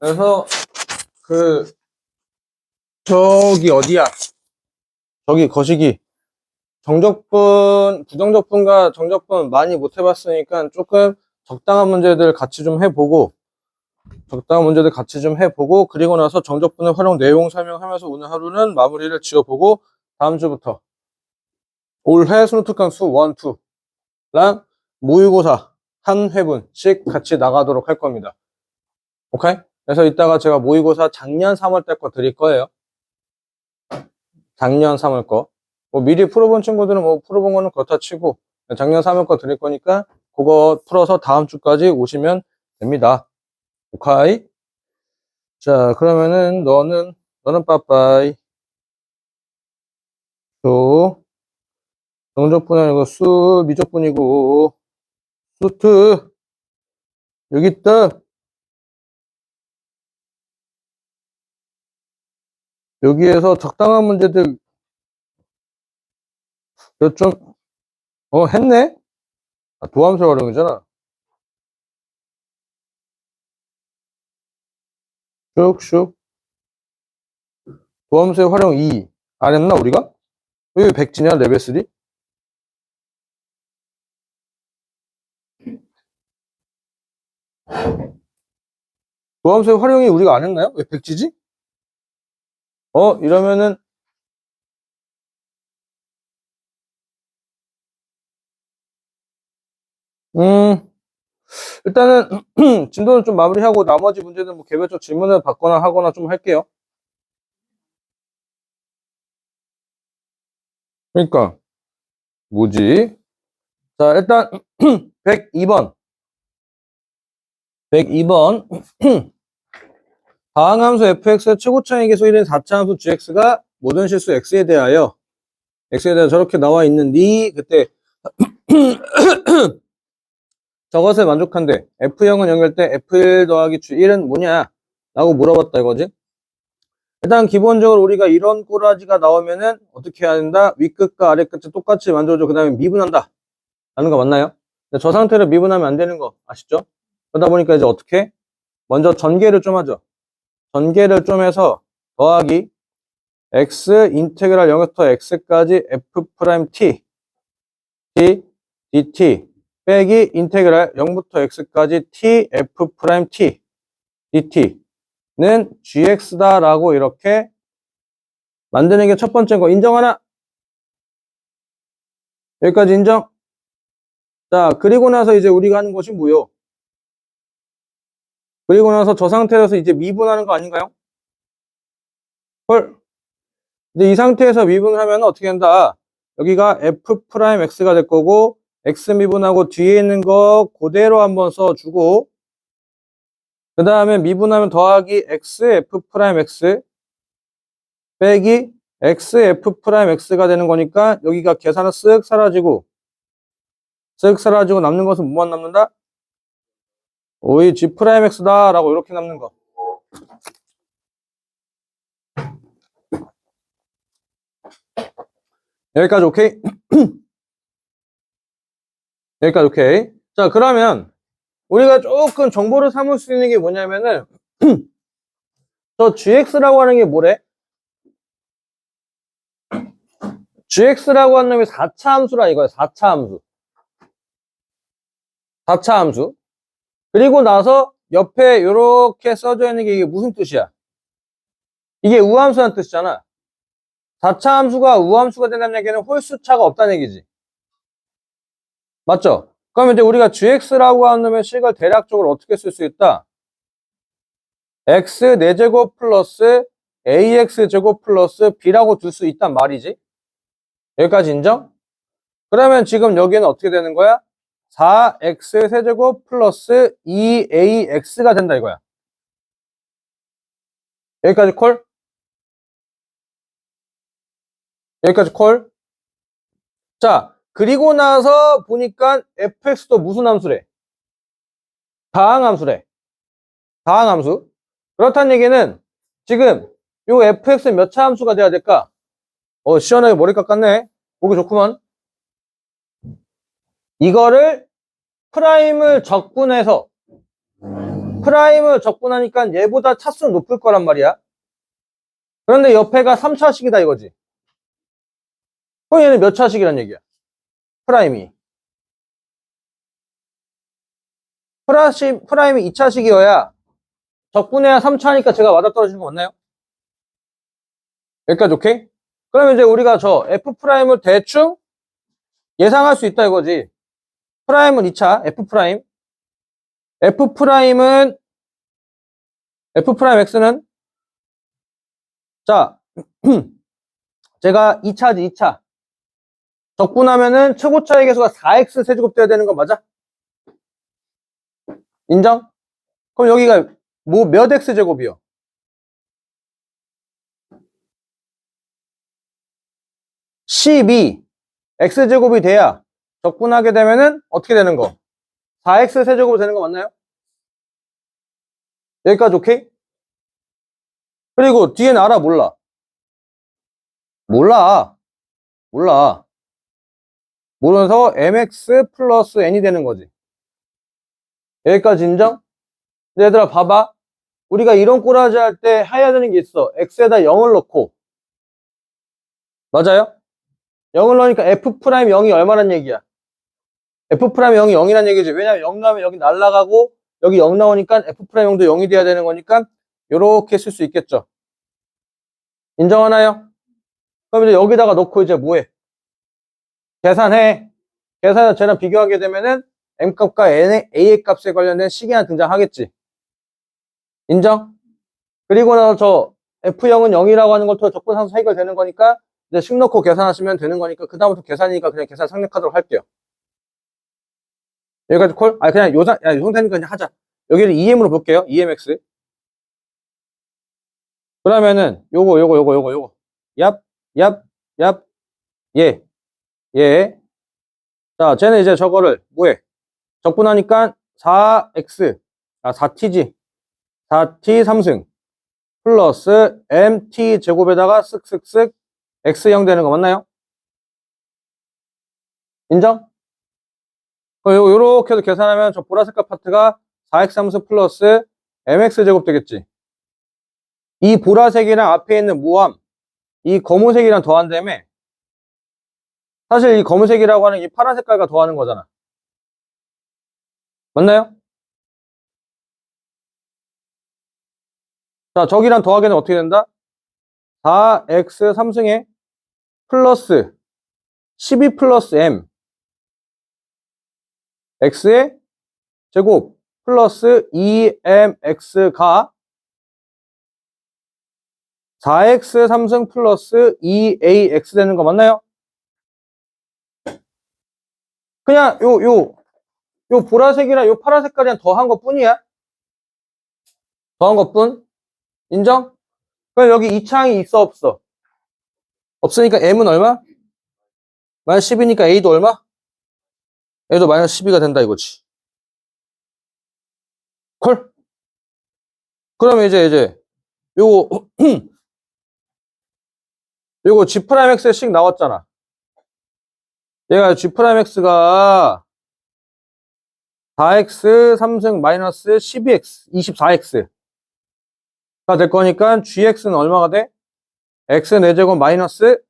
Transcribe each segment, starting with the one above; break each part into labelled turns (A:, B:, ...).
A: 그래서 저기 어디야? 저기 거시기. 부정적분과 정적분 많이 못 해봤으니까 조금 적당한 문제들 같이 좀 해보고, 그리고 나서 정적분의 활용 내용 설명하면서 오늘 하루는 마무리를 지어보고, 다음 주부터 올해 수능특강 수 1, 2랑 모의고사 한 회분씩 같이 나가도록 할 겁니다. 오케이? 그래서 이따가 제가 모의고사 작년 3월 때 거 드릴 거예요. 작년 3월 거. 뭐 미리 풀어본 친구들은 뭐 풀어본 거는 그렇다 치고, 작년 3월 거 드릴 거니까 그거 풀어서 다음 주까지 오시면 됩니다. 오케이? 자, 그러면은 너는 빠빠이. 정적분이 아니고 미적분이고, 수트, 여기 있다. 여기에서 적당한 문제들 좀, 했네? 도함수 활용이잖아. 슉슉. 도함수의 활용 2. 안 했나, 우리가? 왜 백지냐, 레벨 3? 도함수의 활용이 우리가 안 했나요? 왜 백지지? 이러면은, 일단은, 진도는 좀 마무리하고 나머지 문제는 뭐 개별적 질문을 받거나 하거나 좀 할게요. 그러니까, 뭐지? 자, 일단, 102번. 다항함수 fx의 최고차의 소일인 4차함수 gx가 모든 실수 x에 대하여 저렇게 나와 있는데, 그때, 저것을 만족한대. F0은 0일 때 F1 더하기 G1은 뭐냐? 라고 물어봤다 이거지. 일단 기본적으로 우리가 이런 꼬라지가 나오면은 어떻게 해야 된다? 윗끝과 아래끝을 똑같이 만들어줘. 그 다음에 미분한다. 라는 거 맞나요? 저 상태로 미분하면 안 되는 거 아시죠? 그러다 보니까 이제 어떻게? 먼저 전개를 좀 하죠. 전개를 좀 해서 더하기 x 인테그랄 0부터 x까지 f 프라임 t dt 빼기 인테그랄 0부터 x까지 t f 프라임 t dt는 gx다라고 이렇게 만드는 게 첫 번째 거. 인정하나? 여기까지 인정? 자, 그리고 나서 이제 우리가 하는 것이 뭐요? 그리고 나서 저 상태에서 이제 미분하는 거 아닌가요? 헐. 이제 이 상태에서 미분을 하면 어떻게 된다? 여기가 f 프라임 x가 될 거고, x 미분하고 뒤에 있는 거 그대로 한번 써주고, 그 다음에 미분하면 더하기 x f 프라임 x 빼기 x f 프라임 x가 되는 거니까 여기가 계산은 쓱 사라지고 남는 것은 뭐만 남는다? 오이 g 프라임 x다 라고 이렇게 남는 거. 여기까지 오케이? 여기까지 오케이. 자, 그러면 우리가 조금 정보를 삼을 수 있는 게 뭐냐면은 저 gx라고 하는 게 뭐래? gx라고 하는 놈이 4차 함수라 이거야. 4차 함수. 4차 함수. 그리고 나서 옆에 이렇게 써져 있는 게 이게 무슨 뜻이야? 이게 우함수라는 뜻이잖아. 4차 함수가 우함수가 된다는 얘기는 홀수차가 없다는 얘기지. 맞죠? 그럼 이제 우리가 gx라고 하는 놈의 식을 대략적으로 어떻게 쓸 수 있다? x 4제곱 플러스 ax제곱 플러스 b라고 둘 수 있단 말이지. 여기까지 인정? 그러면 지금 여기는 어떻게 되는 거야? 4x 세제곱 플러스 2ax가 된다 이거야. 여기까지 콜? 여기까지 콜? 자, 그리고 나서 보니까 fx도 무슨 함수래? 다항함수래. 다항함수. 그렇다는 얘기는 지금 요 fx는 몇 차 함수가 돼야 될까? 시원하게 머리 깎았네. 보기 좋구만. 이거를 프라임을 적분해서 프라임을 적분하니까 얘보다 차수는 높을 거란 말이야. 그런데 옆에가 3차식이다 이거지. 그럼 얘는 몇 차식이란 얘기야? 프라임이. 프라임이 2차식이어야 적분해야 3차니까 제가 맞아떨어지는 거 맞나요? 여기까지 오케이? 그러면 이제 우리가 저 F'을 대충 예상할 수 있다 이거지. 프라임은 2차, F'은 F'X는 자 제가 2차지 2차 적분하면은 최고차의 개수가 4x 세제곱 돼야 되는 거 맞아? 인정? 그럼 여기가 뭐 몇 x 제곱이요? 12 x 제곱이 돼야 적분하게 되면은 어떻게 되는 거? 4x 세제곱이 되는 거 맞나요? 여기까지 오케이? 그리고 뒤에는 알아 몰라? 몰라. 모르면서 mx 플러스 n이 되는 거지. 여기까지 인정? 근데 얘들아 봐봐. 우리가 이런 꼬라지 할 때 해야 되는 게 있어. x에다 0을 넣고. 맞아요? 0을 넣으니까 F'0이 얼마란 얘기야? F'0이 0이란 얘기지. 왜냐면 0 나오면 여기 날라가고 여기 0 나오니까 F'0도 0이 돼야 되는 거니까 요렇게 쓸 수 있겠죠. 인정하나요? 그럼 이제 여기다가 넣고 이제 뭐해? 계산해. 계산해서 쟤랑 비교하게 되면은 m값과 a의 값에 관련된 식이 하나 등장하겠지. 인정? 그리고 나서 저 F0은 0이라고 하는 걸 적분상수 해결되는 거니까 이제 식 넣고 계산하시면 되는 거니까 그 다음부터 계산이니까 그냥 계산 생략하도록 할게요. 여기까지 콜? 아니 그냥 요 상태니까 그냥 하자. 여기를 EM으로 볼게요. EMX. 그러면은 요거 얍 예. 자 쟤는 이제 저거를 뭐해? 적분하니까 4t지 4t 3승 플러스 mt 제곱에다가 쓱쓱쓱 x0 되는 거 맞나요? 인정? 요렇게 해서 계산하면 저 보라색깔 파트가 4x3승 플러스 mx 제곱 되겠지. 이 보라색이랑 앞에 있는 모함 이 검은색이랑 더한 다음에 사실 이 검은색이라고 하는 이 파란 색깔과 더하는 거잖아. 맞나요? 자, 저기랑 더하기는 어떻게 된다? 4x 3승에 플러스 12 플러스 m x의 제곱 플러스 2mx가 4x 3승 플러스 2ax 되는 거 맞나요? 그냥 요 보라색이랑 요 파란 색깔이랑 더한 것 뿐이야. 더한 것 뿐. 인정? 그럼 여기 이 창이 있어 없어? 없으니까 m은 얼마? 마이너스 10이니까 a도 얼마? a도 마이너스 12가 된다 이거지. 콜? 그러면 이제 요거 요거 G'X의 식 나왔잖아. 얘가 G'X가 4x 3승 마이너스 12x 24x가 될 거니까 gx는 얼마가 돼? x 4제곱 마이너스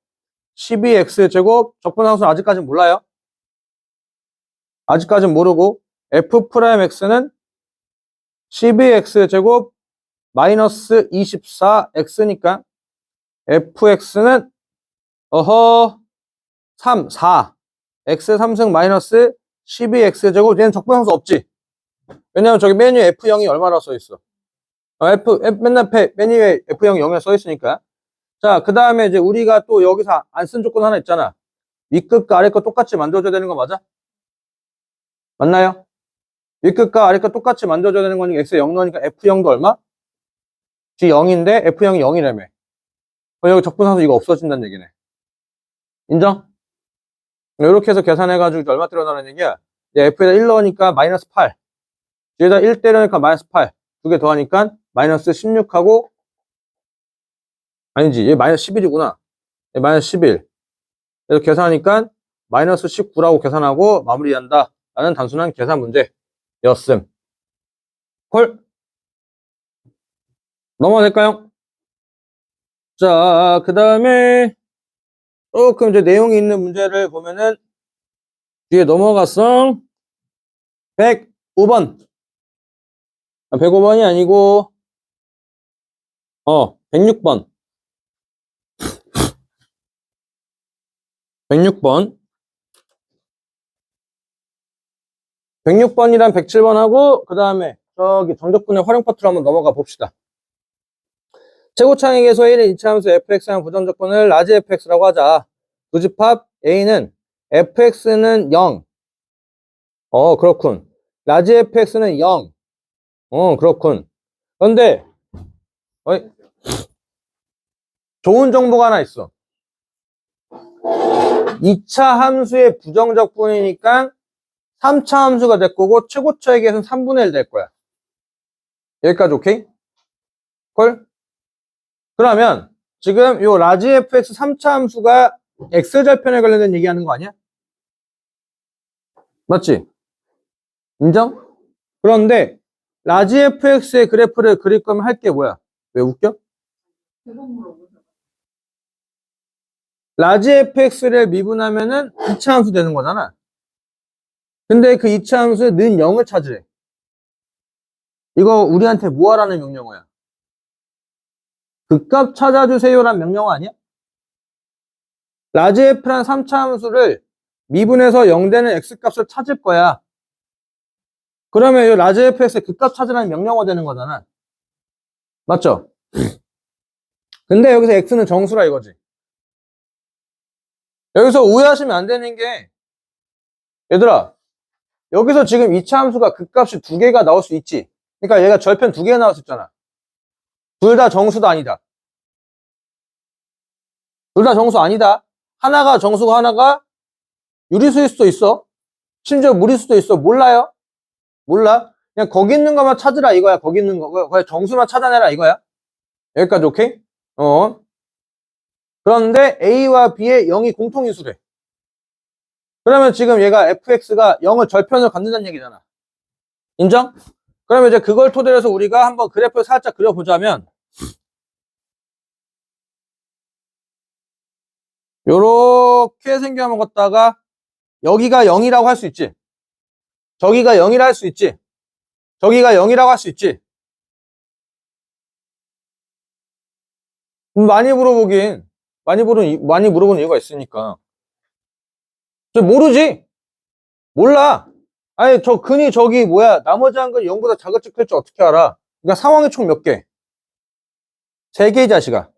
A: 12x제곱 적분상수는 아직까지는 몰라요. 아직까지는 모르고 F'X는 12x제곱 마이너스 24x니까 fx는 4 x 3승 마이너스 12x제곱 얘는 적분상수 없지. 왜냐면 저기 메뉴 F0이 얼마나 써있어? 맨날 메뉴에 F0이 0이라 써있으니까. 자, 그 다음에 이제 우리가 또 여기서 안 쓴 조건 하나 있잖아. 윗끝과 아래끝 똑같이 만들어줘야 되는 거 맞아? 맞나요? 윗끝과 아래끝 똑같이 만들어줘야 되는 거니까 X에 0 넣으니까 F0도 얼마? G 0인데 F0이 0이라며. 여기 적분상수 이거 없어진다는 얘기네. 인정? 이렇게 해서 계산해가지고 얼마 때려나는 얘기야? F에다 1 넣으니까 마이너스 8. G에다 1 때려니까 마이너스 8. 두 개 더하니까 마이너스 16하고 아니지 얘 마이너스 11이구나. 얘 마이너스 11. 그래서 계산하니까 마이너스 19라고 계산하고 마무리한다 라는 단순한 계산 문제였음. 콜? 넘어가 될까요? 자, 그 다음에 조금 이제 내용이 있는 문제를 보면은 뒤에 넘어갔어. 105번. 105번이 아니고 106번. 106번. 106번이랑 107번하고 그 다음에 저기 정적분의 활용 파트로 한번 넘어가 봅시다. 최고차항에서 1의 이차함수 fx랑 부정적분을 라지 fx라고 하자. 두 집합 a는 fx는 0. 그렇군. 라지 fx는 0. 그렇군. 그런데 좋은 정보가 하나 있어. 2차 함수의 부정적분이니까 3차 함수가 될 거고 최고차의 계수는 3분의 1 될 거야. 여기까지 오케이? 콜? 그러면 지금 요 라지 fx 3차 함수가 x절편에 관련된 얘기하는 거 아니야? 맞지? 인정? 그런데 라지 fx의 그래프를 그릴 거면 할 게 뭐야? 왜 웃겨? 라지 fx를 미분하면은 2차 함수 되는 거잖아. 근데 그 2차 함수에 는 0을 찾으래. 이거 우리한테 뭐 하라는 명령어야? 극값 찾아주세요란 명령어 아니야? 라지 f란 3차 함수를 미분해서 0 되는 x값을 찾을 거야. 그러면 이 라지 fx의 극값 찾으라는 명령어 되는 거잖아. 맞죠? 근데 여기서 x는 정수라 이거지. 여기서 오해하시면 안 되는 게 얘들아 여기서 지금 2차 함수가 극값이 2개가 나올 수 있지. 그러니까 얘가 절편 2개가 나올 수 있잖아. 둘 다 정수도 아니다. 둘 다 정수 아니다. 하나가 정수고 하나가 유리수일 수도 있어. 심지어 무리수도 있어. 몰라요? 몰라. 그냥 거기 있는 것만 찾으라 이거야. 거기 있는 거. 그냥 정수만 찾아내라 이거야. 여기까지 오케이? 그런데 A와 B의 0이 공통인수래. 그러면 지금 얘가 fx가 0을 절편으로 갖는다는 얘기잖아. 인정? 그러면 이제 그걸 토대로 해서 우리가 한번 그래프를 살짝 그려보자면 요렇게 생겨먹었다가 여기가 0이라고 할 수 있지. 저기가 0이라 할 수 있지. 저기가 0이라고 할 수 있지. 많이 물어보는 이유가 있으니까. 모르지? 몰라. 아니, 저 근이 저기 뭐야. 나머지 한 건 0보다 작을지 클지 어떻게 알아? 그러니까 상황이 총 몇 개? 3개 이 자식아.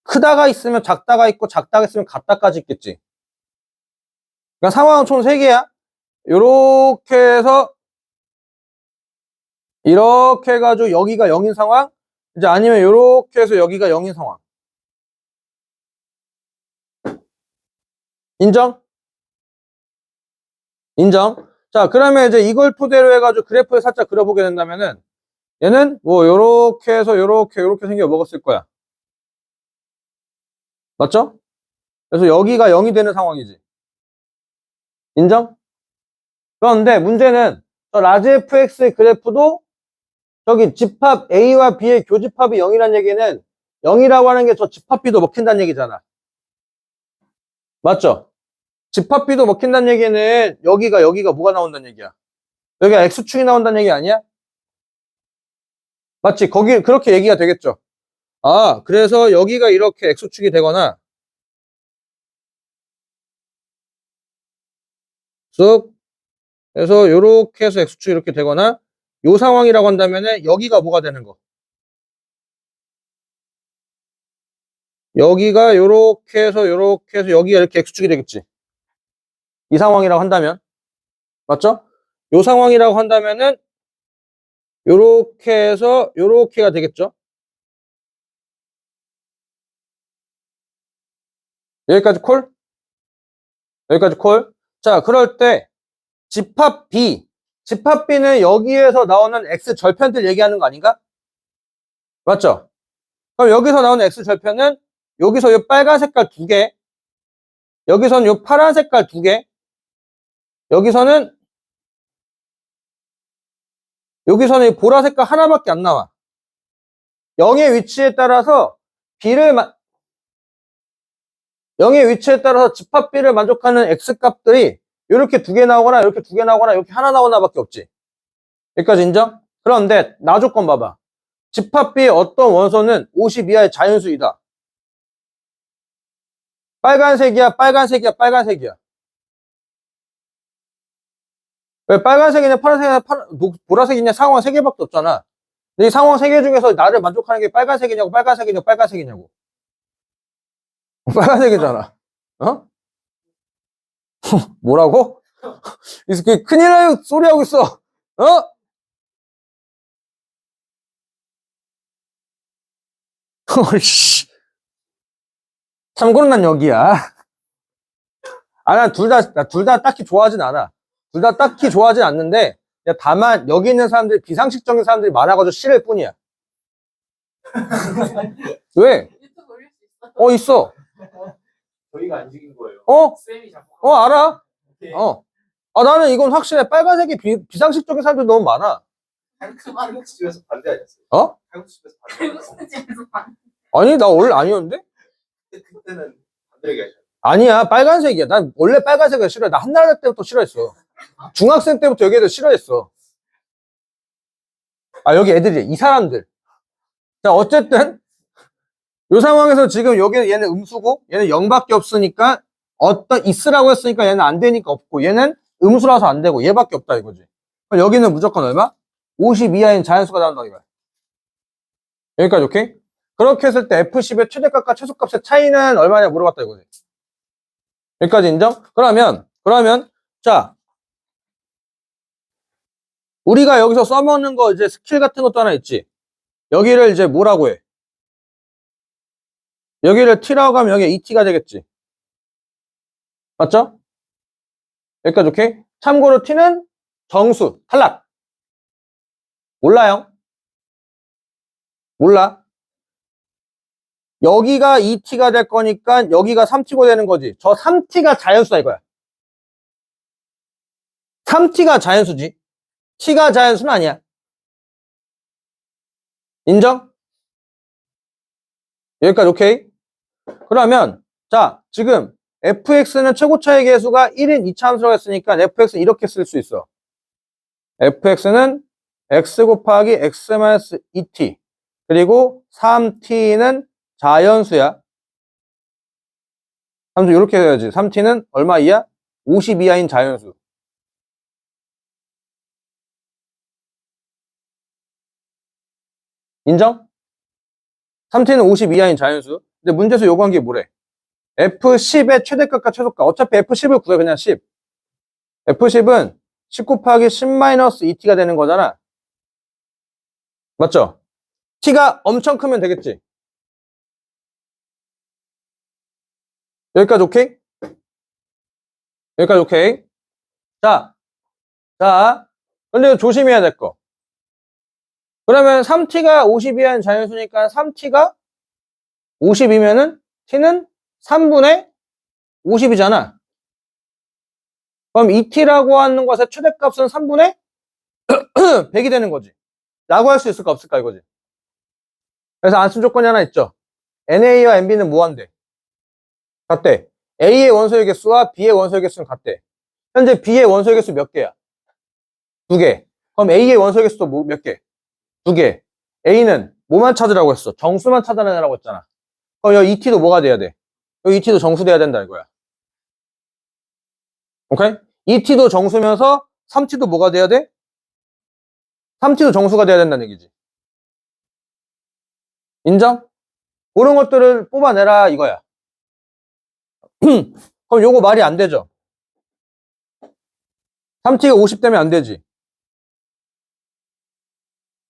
A: 크다가 있으면 작다가 있고 작다가 있으면 같다까지 있겠지. 그러니까 상황은 총 3개야. 요렇게 해서 이렇게 해가지고 여기가 0인 상황. 이제 아니면 요렇게 해서 여기가 0인 상황. 인정? 인정? 자, 그러면 이제 이걸 토대로 해가지고 그래프를 살짝 그려보게 된다면은 얘는 뭐 요렇게 해서 요렇게 생겨 먹었을 거야. 맞죠? 그래서 여기가 0이 되는 상황이지. 인정? 그런데 문제는 저 라지 fx의 그래프도 저기 집합 A와 B의 교집합이 0이라는 얘기는 0이라고 하는 게 저 집합 B도 먹힌다는 얘기잖아. 맞죠? 집합 B도 먹힌다는 얘기는 여기가 뭐가 나온다는 얘기야? 여기가 X축이 나온다는 얘기 아니야? 맞지? 거기 그렇게 얘기가 되겠죠. 아, 그래서 여기가 이렇게 X축이 되거나 쑥 해서 요렇게 해서 X축이 이렇게 되거나 요 상황이라고 한다면은 여기가 뭐가 되는 거? 여기가 요렇게 해서 여기가 이렇게 X축이 되겠지. 이 상황이라고 한다면. 맞죠? 요 상황이라고 한다면은 요렇게 해서 요렇게가 되겠죠. 여기까지 콜? 여기까지 콜? 자, 그럴 때 집합 B는 여기에서 나오는 X 절편들 얘기하는 거 아닌가? 맞죠? 그럼 여기서 나오는 X 절편은 여기서 요 빨간 색깔 2개, 여기서는 요 파란 색깔 2개, 여기서는 이 보라 색깔 하나밖에 안 나와. 0의 위치에 따라서 집합비를 만족하는 x값들이 이렇게 두 개 나오거나 이렇게 두 개 나오거나 이렇게 하나 나오나 밖에 없지. 여기까지 인정? 그런데 나 조건 봐봐. 집합비의 어떤 원소는 50 이하의 자연수이다. 빨간색이야, 빨간색이야, 빨간색이야. 왜 빨간색이냐, 파란색이냐, 보라색이냐, 상황 3개밖에 없잖아. 근데 이 상황 3개 중에서 나를 만족하는 게 빨간색이냐고, 빨간색이냐고, 빨간색이냐고. 빨간색이잖아. 어? 뭐라고? 이 큰일 나요 소리 하고 있어. 어? 참고로 난 여기야. 아, 난 둘 다 딱히 좋아하진 않아. 둘 다 딱히 좋아하진 않는데, 다만, 여기 있는 사람들이 비상식적인 사람들이 많아가지고 싫을 뿐이야. 왜?
B: 유튜브 올릴 수 있어.
A: 있어.
C: 저희가 안 죽인 거예요. 쌤이 자꾸.
A: 알아.
C: 오케이.
A: 나는 이건 확실해. 빨간색이 비상식적인 사람들 너무 많아.
C: 칼국수집에서 반대하셨어요. 칼국수집에서 반대.
B: 칼국수집에서 반.
A: 아니, 나 원래 아니었는데?
C: 그때는 반대하게 하셨어요.
A: 아니야, 빨간색이야. 난 원래 빨간색을 싫어해. 나 한나라 때부터 싫어했어. 중학생 때부터 여기 애들 싫어했어. 여기 애들이, 이 사람들. 자, 어쨌든, 요 상황에서 지금 여기는 얘는 음수고, 얘는 0밖에 없으니까, 있으라고 했으니까 얘는 안 되니까 없고, 얘는 음수라서 안 되고, 얘밖에 없다 이거지. 그럼 여기는 무조건 얼마? 50 이하인 자연수가 나온다 이거야. 여기까지 오케이? 그렇게 했을 때 F10의 최대값과 최소값의 차이는 얼마냐 물어봤다 이거지. 여기까지 인정? 그러면, 자, 우리가 여기서 써먹는 거 이제 스킬 같은 것도 하나 있지. 여기를 이제 뭐라고 해? 여기를 t라고 하면 여기 2t가 되겠지. 맞죠? 여기까지 오케이? 참고로 t는 정수, 탈락. 몰라요? 몰라. 여기가 2t가 될 거니까 여기가 3t가 되는 거지. 저 3t가 자연수다 이거야. 3t가 자연수지. t가 자연수는 아니야. 인정? 여기까지 오케이? 그러면 자 지금 fx는 최고차의 계수가 1인 2차 함수라고 했으니까 fx는 이렇게 쓸 수 있어. fx는 x 곱하기 x-2t 그리고 3t는 자연수야. 함수 이렇게 해야지. 3t는 얼마 이하? 50 이하인 자연수. 인정? 3t는 50 이하인 자연수. 근데 문제에서 요구한 게 뭐래? F10의 최대값과 최소값. 어차피 F10을 구해 그냥 10. F10은 10 곱하기 10-2t가 되는 거잖아. 맞죠? t가 엄청 크면 되겠지. 여기까지 오케이? 여기까지 오케이? 자, 근데 조심해야 될 거. 그러면 3t가 50이한 자연수니까 3t가 50이면은 t는 3분의 50이잖아. 그럼 2t라고 하는 것의 최대값은 3분의 100이 되는 거지. 라고 할 수 있을까 없을까 이거지. 그래서 안쓴 조건이 하나 있죠. NA와 NB는 무한대. 같대. A의 원소의 개수와 B의 원소의 개수는 같대. 현재 B의 원소의 개수 몇 개야? 2개. 그럼 A의 원소의 개수도 몇 개? 2개. A는 뭐만 찾으라고 했어? 정수만 찾아내라고 했잖아. 그럼 여기 2t도 뭐가 돼야 돼? 여기 2t도 정수돼야 된다 이거야. 오케이? 2t도 정수면서 3t도 뭐가 돼야 돼? 3t도 정수가 돼야 된다는 얘기지. 인정? 그런 것들을 뽑아내라 이거야. 그럼 요거 말이 안 되죠? 3t가 50 되면 안 되지.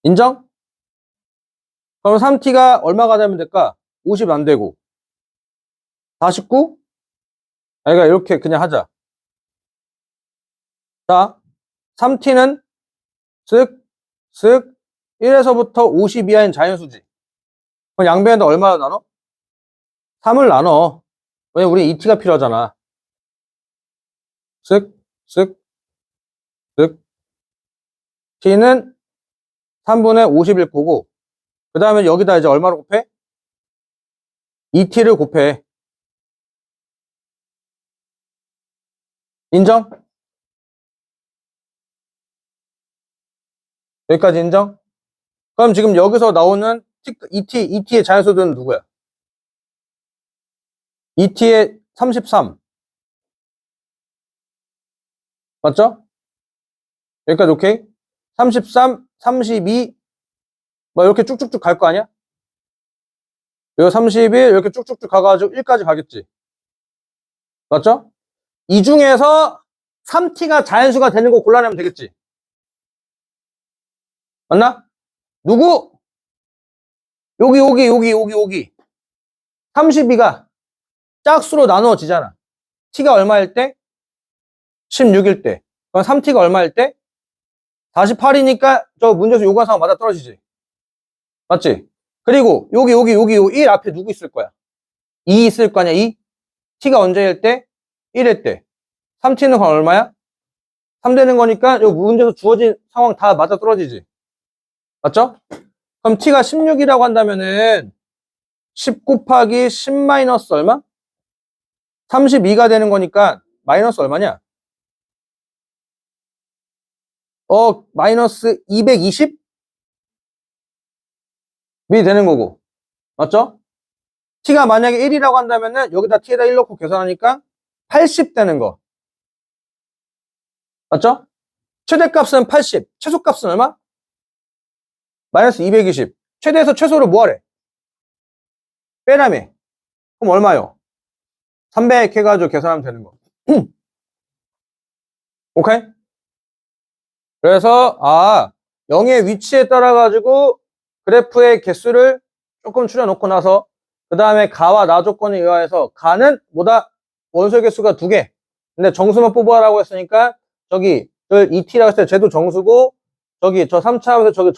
A: 인정? 그럼 3t가 얼마가 되면 될까? 50 안 되고 49? 그러니까 이렇게 그냥 하자. 자, 3t는 쓱 1에서부터 50 이하인 자연수지. 그럼 양변에다 얼마나 나눠? 3을 나눠. 왜냐면 우리 2t가 필요하잖아. 쓱 t는 3분의 50일 거고 그 다음에 여기다 이제 얼마로 곱해? 2t를 곱해. 인정? 여기까지 인정? 그럼 지금 여기서 나오는 ET의 자연수들은 누구야? ET의 33. 맞죠? 여기까지 오케이? 33, 32, 뭐 이렇게 쭉쭉쭉 갈 거 아니야? 이거 31 이렇게 쭉쭉쭉 가가지고 1까지 가겠지. 맞죠? 이 중에서 3t가 자연수가 되는 거 골라내면 되겠지. 맞나? 누구? 여기. 32가 짝수로 나누어지잖아. t가 얼마일 때? 16일 때. 그럼 3t가 얼마일 때? 48이니까 저 문제에서 요구한 상황 맞아 떨어지지. 맞지? 그리고 여기 1 앞에 누구 있을 거야? 2 있을 거 아니야, 2? t가 언제일 때? 1일 때. 3t는 그럼 얼마야? 3 되는 거니까 요 문제에서 주어진 상황 다 맞아 떨어지지. 맞죠? 그럼 t가 16이라고 한다면은 10 곱하기 10 마이너스 얼마? 32가 되는 거니까 마이너스 얼마냐? 마이너스 220이 되는 거고. 맞죠? t가 만약에 1이라고 한다면은 여기다 t에다 1 넣고 계산하니까 80 되는 거. 맞죠? 최대값은 80, 최소값은 얼마? 마이너스 220. 최대에서 최소를 뭐하래? 빼라며. 그럼 얼마요? 300 해가지고 계산하면 되는 거. 오케이? 그래서 0의 위치에 따라 가지고 그래프의 개수를 조금 줄여놓고 나서 그 다음에 가와 나 조건에 의하여서 가는 뭐다? 원소의 개수가 2개. 근데 정수만 뽑아라고 했으니까 저기 2t라고 했을 때 쟤도 정수고 저기 저 3차 하면서 저기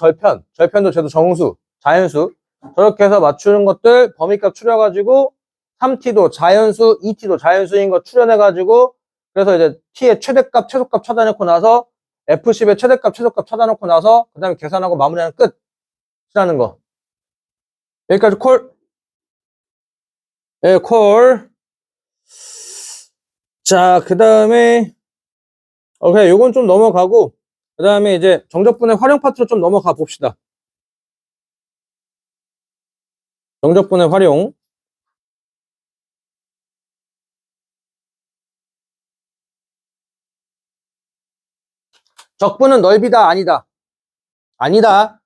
A: 절편도 쟤도 정수, 자연수. 저렇게 해서 맞추는 것들 범위값 추려가지고 3t도 자연수, 2t도 자연수인 거 추려내가지고 그래서 이제 t의 최대값, 최소값 찾아놓고 나서 F10의 최대값, 최소값 찾아놓고 나서 그 다음에 계산하고 마무리하는 끝이라는 거. 여기까지 콜. 네, 콜. 자, 그 다음에 오케이, 요건 좀 넘어가고 그 다음에 이제 정적분의 활용 파트로 좀 넘어가 봅시다. 정적분의 활용. 적분은 넓이다, 아니다? 아니다.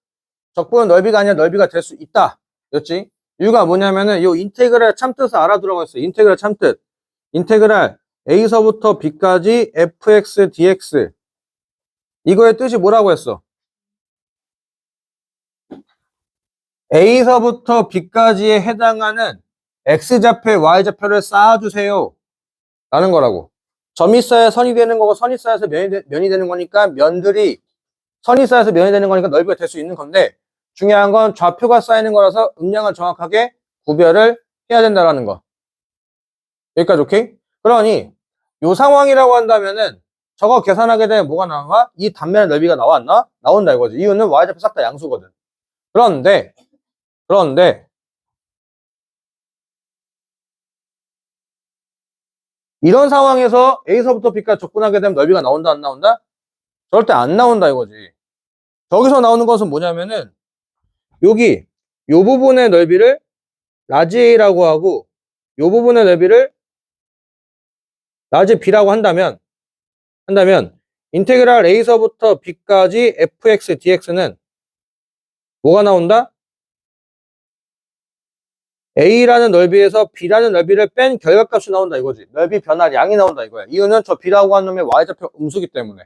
A: 적분은 넓이가 아니라 넓이가 될 수 있다. 였지? 이유가 뭐냐면은 요 인테그랄 참뜻을 알아두라고 했어요. 인테그랄 참뜻. 인테그랄 A서부터 B까지 fx dx. 이거의 뜻이 뭐라고 했어? A서부터 B까지에 해당하는 X좌표, Y좌표를 쌓아주세요. 라는 거라고. 점이 쌓여 선이 되는 거고 선이 쌓여서 면이 되는 거니까 면들이 선이 쌓여서 면이 되는 거니까 넓이가 될 수 있는 건데 중요한 건 좌표가 쌓이는 거라서 음량을 정확하게 구별을 해야 된다라는 거. 여기까지 오케이? 그러니 요 상황이라고 한다면은 저거 계산하게 되면 뭐가 나와? 이 단면의 넓이가 나와 안 나와? 나온다 이거지. 이유는 Y좌표 싹 다 양수거든. 그런데 이런 상황에서 A서부터 B까지 적분하게 되면 넓이가 나온다 안 나온다? 절대 안 나온다 이거지. 저기서 나오는 것은 뭐냐면은 여기 요 부분의 넓이를 라지 A라고 하고 요 부분의 넓이를 라지 B라고 한다면 인테그랄 A서부터 B까지 fx dx는 뭐가 나온다? A라는 넓이에서 B라는 넓이를 뺀 결과값이 나온다 이거지. 넓이 변화 양이 나온다 이거야. 이유는 저 B라고 하는 놈의 Y좌표 음수기 때문에.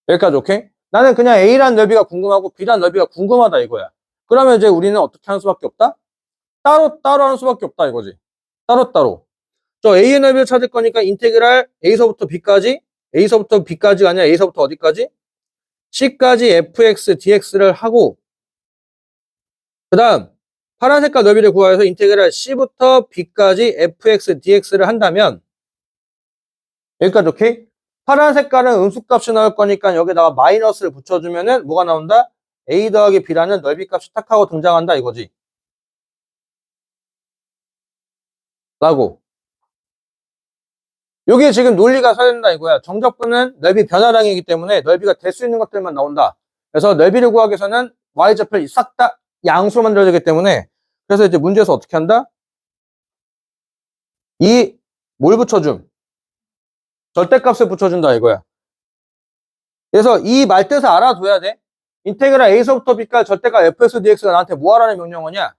A: 여기까지 오케이? 나는 그냥 A라는 넓이가 궁금하고 B라는 넓이가 궁금하다 이거야. 그러면 이제 우리는 어떻게 하는 수밖에 없다? 따로 하는 수밖에 없다 이거지. 따로. 저 A의 넓이를 찾을 거니까 인테그랄 A서부터 B까지가 아니라 A서부터 어디까지? C까지 fx dx를 하고 그 다음 파란 색깔 넓이를 구하여서 인테그랄 C부터 B까지 fx dx를 한다면 여기까지 오케이? 파란 색깔은 음수값이 나올 거니까 여기다가 마이너스를 붙여주면은 뭐가 나온다? A 더하기 B라는 넓이 값이 딱 하고 등장한다 이거지. 라고. 요게 지금 논리가 서야 된다 이거야. 정적분은 넓이 변화량이기 때문에 넓이가 될 수 있는 것들만 나온다. 그래서 넓이를 구하기 위해서는 y좌표를 싹 다 양수로 만들어야 되기 때문에 그래서 이제 문제에서 어떻게 한다? 이 뭘 붙여줌? 절대값을 붙여준다 이거야. 그래서 이 말뜻을 알아둬야 돼. 인테그랄 A서부터 B까지 절대값 fx dx가 나한테 뭐 하라는 명령어냐?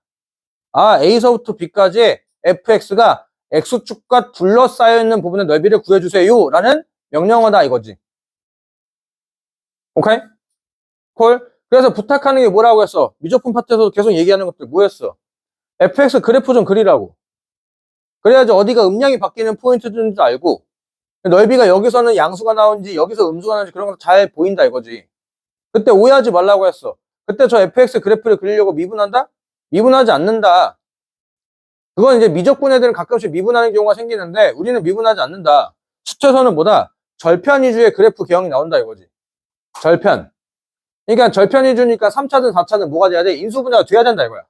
A: 아, A서부터 B까지 fx가 x축과 둘러싸여 있는 부분의 넓이를 구해주세요 라는 명령어다 이거지. 오케이? 콜? 그래서 부탁하는 게 뭐라고 했어? 미적분 파트에서도 계속 얘기하는 것들 뭐였어? fx 그래프 좀 그리라고. 그래야지 어디가 음량이 바뀌는 포인트인지 알고 넓이가 여기서는 양수가 나오는지 여기서 음수가 나오는지 그런 거 잘 보인다 이거지. 그때 오해하지 말라고 했어. 그때 저 fx 그래프를 그리려고 미분한다? 미분하지 않는다. 그건 이제 미적분 애들은 가끔씩 미분하는 경우가 생기는데 우리는 미분하지 않는다. 수체선은 뭐다? 절편 위주의 그래프 개형이 나온다 이거지. 절편. 그러니까 절편 위주니까 3차든 4차든 뭐가 돼야 돼? 인수분해가 돼야 된다 이거야.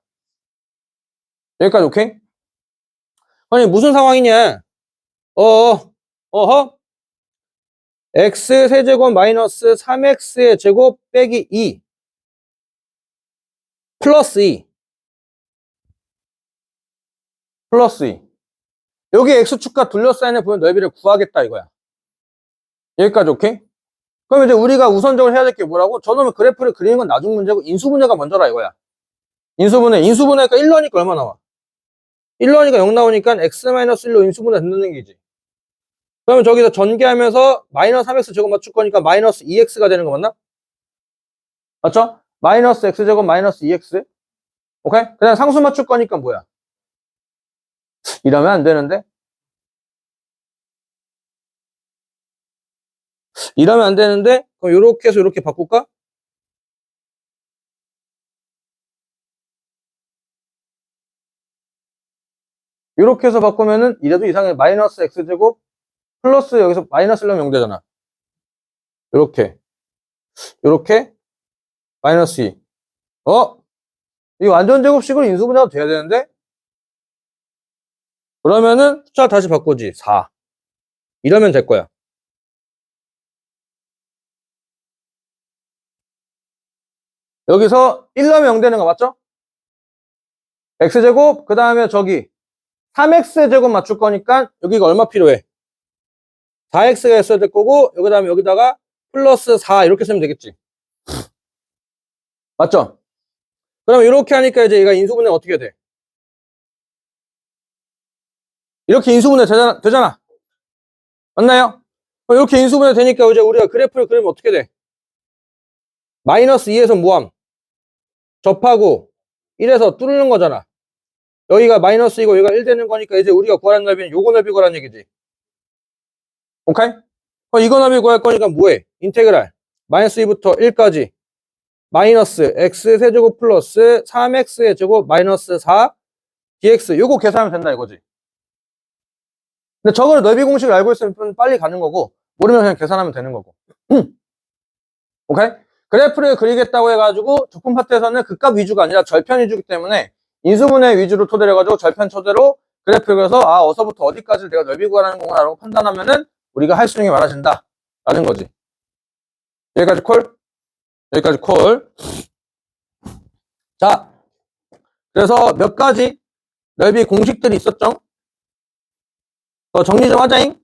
A: 여기까지 오케이? 아니 무슨 상황이냐? 어허? x 세제곱 마이너스 3x의 제곱 빼기 2 플러스 2 플러스 2 여기 x축과 둘러싸이는 부분 넓이를 구하겠다 이거야. 여기까지 오케이? 그럼 이제 우리가 우선적으로 해야 될 게 뭐라고? 저놈의 그래프를 그리는 건 나중 문제고 인수분해가 먼저라 이거야. 인수분해니까 1로니까 얼마 나와? 1로니까 0 나오니까 x-1로 인수분해 된다는 얘기지. 그러면 저기서 전개하면서 마이너스 3x 제곱 맞출 거니까 마이너스 2x가 되는 거 맞나? 맞죠? 마이너스 x제곱 마이너스 2x. 오케이? 그냥 상수 맞출 거니까 뭐야? 이러면 안 되는데? 이러면 안 되는데? 그럼 요렇게 해서 요렇게 바꿀까? 요렇게 해서 바꾸면은 이래도 이상해. 마이너스 x제곱 플러스 여기서 마이너스 1로 0 되잖아. 요렇게 마이너스 2. 이 완전 제곱식으로 인수분해가 돼야 되는데? 그러면은 숫자 다시 바꾸지. 4. 이러면 될 거야. 여기서 1 넣으면 0 되는 거 맞죠? x제곱 그 다음에 저기 3x제곱 맞출 거니까 여기가 얼마 필요해? 4x가 있어야 될 거고 여기 다음에 여기다가 플러스 4 이렇게 쓰면 되겠지. 맞죠? 그럼 이렇게 하니까 이제 얘가 인수분해 어떻게 돼? 이렇게 인수분해 되잖아. 맞나요? 이렇게 인수분해 되니까 이제 우리가 그래프를 그리면 어떻게 돼? 마이너스 2에서 무함 접하고 1에서 뚫는 거잖아. 여기가 마이너스이고 여기가 1 되는 거니까 이제 우리가 구하는 넓이는 요거 넓이 구하라는 얘기지. 오케이? 이거 넓이 구할 거니까 뭐해? 인테그랄 마이너스 2부터 1까지 마이너스 x 세제곱 플러스 3x의 제곱 마이너스 4 dx 요거 계산하면 된다 이거지. 근데 저거를 넓이 공식을 알고 있으면 빨리 가는 거고 모르면 그냥 계산하면 되는 거고. 오케이? 그래프를 그리겠다고 해가지고 적분 파트에서는 극값 위주가 아니라 절편 위주이기 때문에 인수분해 위주로 토대로 해가지고 절편 토대로 그래프를 그려서 어서부터 어디까지 내가 넓이 구하라는 거구나 라고 판단하면은 우리가 할 수 있는 게 많아진다 라는 거지. 여기까지 콜? 여기까지 콜. 자, 그래서 몇 가지 넓이 공식들이 있었죠? 정리 좀 하자잉.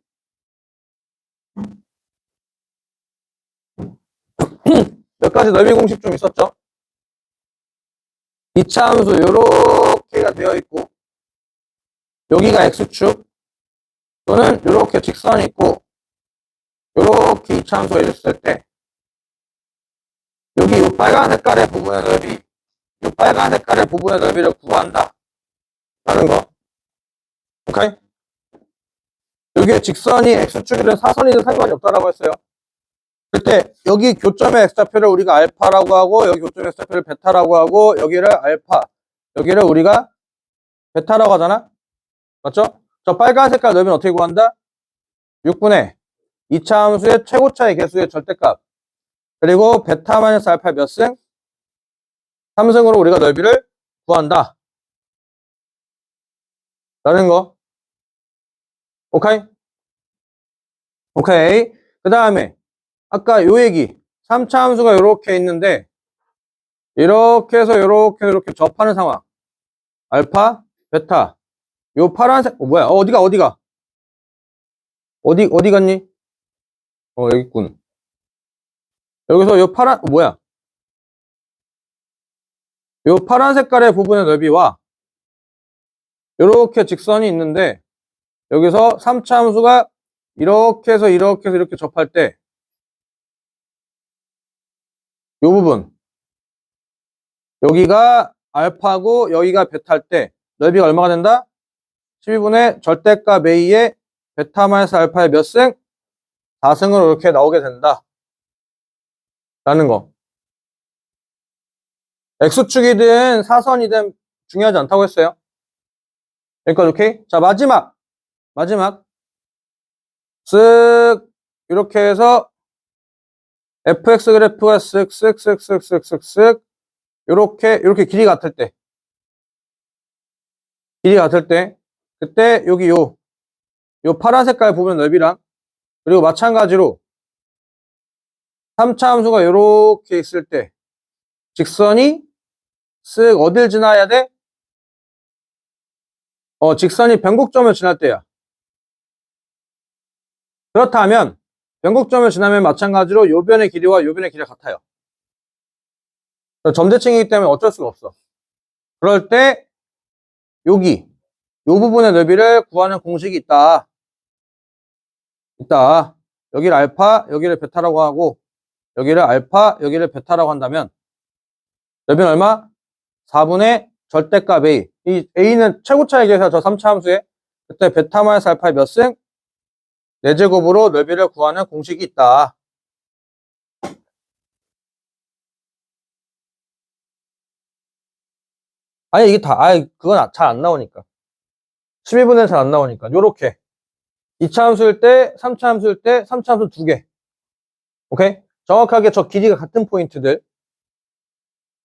A: 몇 가지 넓이 공식 좀 있었죠? 이차함수 요렇게가 되어 있고 여기가 x축 또는 요렇게 직선이 있고 요렇게 이차함수가 있을 때 여기 요 빨간 색깔의 부분의 넓이 요 빨간 색깔의 부분의 넓이를 구한다 라는 거. 오케이? 여기에 직선이 x축이든 사선이든 상관이 없다라고 했어요. 그때 여기 교점의 x좌표를 우리가 알파라고 하고 여기 교점의 x좌표를 베타라고 하고 여기를 알파 여기를 우리가 베타라고 하잖아. 맞죠? 저 빨간 색깔 넓이는 어떻게 구한다? 6분의 2차 함수의 최고차의 개수의 절대값 그리고 베타 마이너스 알파 몇 승? 삼승으로 우리가 넓이를 구한다. 라는 거. 오케이? 오케이. 그 다음에 아까 요 얘기 3차 함수가 이렇게 있는데 이렇게 해서 이렇게 접하는 상황. 알파, 베타. 요 파란색 뭐야? 어디가 어디 갔니? 여기 있군. 여기서 요 파란 뭐야? 요 파란 색깔의 부분의 넓이와 이렇게 직선이 있는데 여기서 3차 함수가 이렇게 해서 이렇게 접할 때 요 부분 여기가 알파고 여기가 베타일 때 넓이가 얼마가 된다? 12분의 절대값 A의 베타 마이너스 알파의 몇 승? 4승으로 이렇게 나오게 된다. 라는 거. X축이든 사선이든 중요하지 않다고 했어요. 여기까지 오케이? 자, 마지막. 쓱, 이렇게 해서 fx 그래프가 쓱, 요렇게 길이 같을 때. 그때 여기 요 파란 색깔 부분 넓이랑 그리고 마찬가지로 3차 함수가 요렇게 있을 때 직선이 쓱 어딜 지나야 돼? 직선이 변곡점을 지날 때야. 그렇다면 변곡점을 지나면 마찬가지로 요 변의 길이와 요 변의 길이가 같아요. 점대칭이기 때문에 어쩔 수가 없어. 그럴 때 여기 요 부분의 넓이를 구하는 공식이 있다. 여기를 알파, 여기를 베타라고 하고 여기를 알파, 여기를 베타라고 한다면 넓이는 얼마? 4분의 절대값 A. 이 A는 최고차에 계산 저 3차 함수에 그때 베타 마이너스 알파의 몇 승? 4제곱으로 넓이를 구하는 공식이 있다. 아니 이게 그건 잘 안 나오니까 12분의 잘 안 나오니까 요렇게 2차 함수일 때 3차 함수일 때 3차 함수 2개. 오케이? 정확하게 저 길이가 같은 포인트들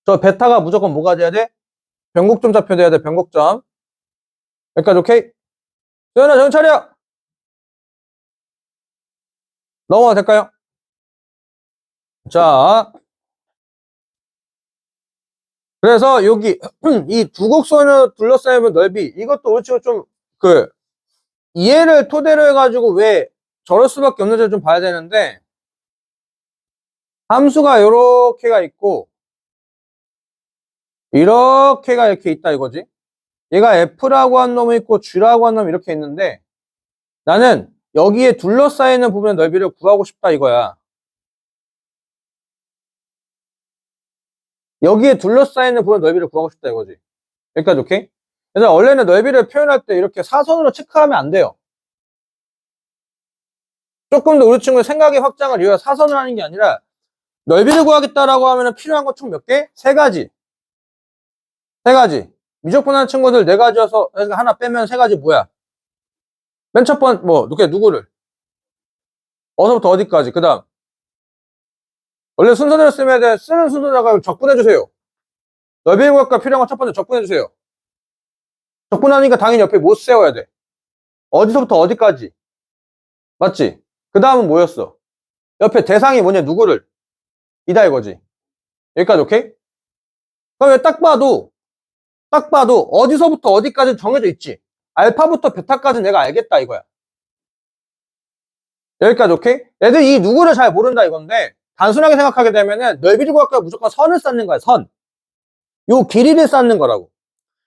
A: 저 베타가 무조건 뭐가 돼야 돼? 변곡점 잡혀야 돼. 변곡점. 여기까지 오케이? 소연아 정신 차려. 넘어가도 될까요? 자, 그래서 여기 이 두 곡선을 둘러싸이는 넓이 이것도 우리치고 좀 이해를 토대로 해가지고 왜 저럴 수밖에 없는지 좀 봐야 되는데 함수가 요렇게가 있고 이렇게가 이렇게 있다 이거지. 얘가 F라고 한 놈이 있고 G라고 한 놈이 이렇게 있는데 나는 여기에 둘러싸이는 부분의 넓이를 구하고 싶다 이거야. 여기에 둘러싸이는 부분의 넓이를 구하고 싶다 이거지. 여기까지 오케이? 그래서 원래는 넓이를 표현할 때 이렇게 사선으로 체크하면 안 돼요. 조금 더 우리 친구의 생각의 확장을 위해 사선을 하는 게 아니라 넓이를 구하겠다라고 하면 필요한 것 총 몇 개? 3가지. 3가지. 미적분하는 친구들 4가지여서 하나 빼면 3가지 뭐야? 맨 첫 번, 누구를? 어서부터 어디까지? 그 다음. 원래 순서대로 쓰는 순서다가 적분해주세요. 넓이의 구각과 필요한 건 첫 번째 적분해주세요. 적분하니까 당연히 옆에 못 세워야 돼. 어디서부터 어디까지? 맞지? 그 다음은 뭐였어? 옆에 대상이 뭐냐? 누구를? 이다 이거지. 여기까지 오케이? 그럼 딱 봐도 어디서부터 어디까지 정해져 있지. 알파부터 베타까지 내가 알겠다 이거야. 여기까지 오케이? 애들 이 누구를 잘 모른다 이건데 단순하게 생각하게 되면은 넓이를 구할까 무조건 선을 쌓는 거야. 선. 요 길이를 쌓는 거라고.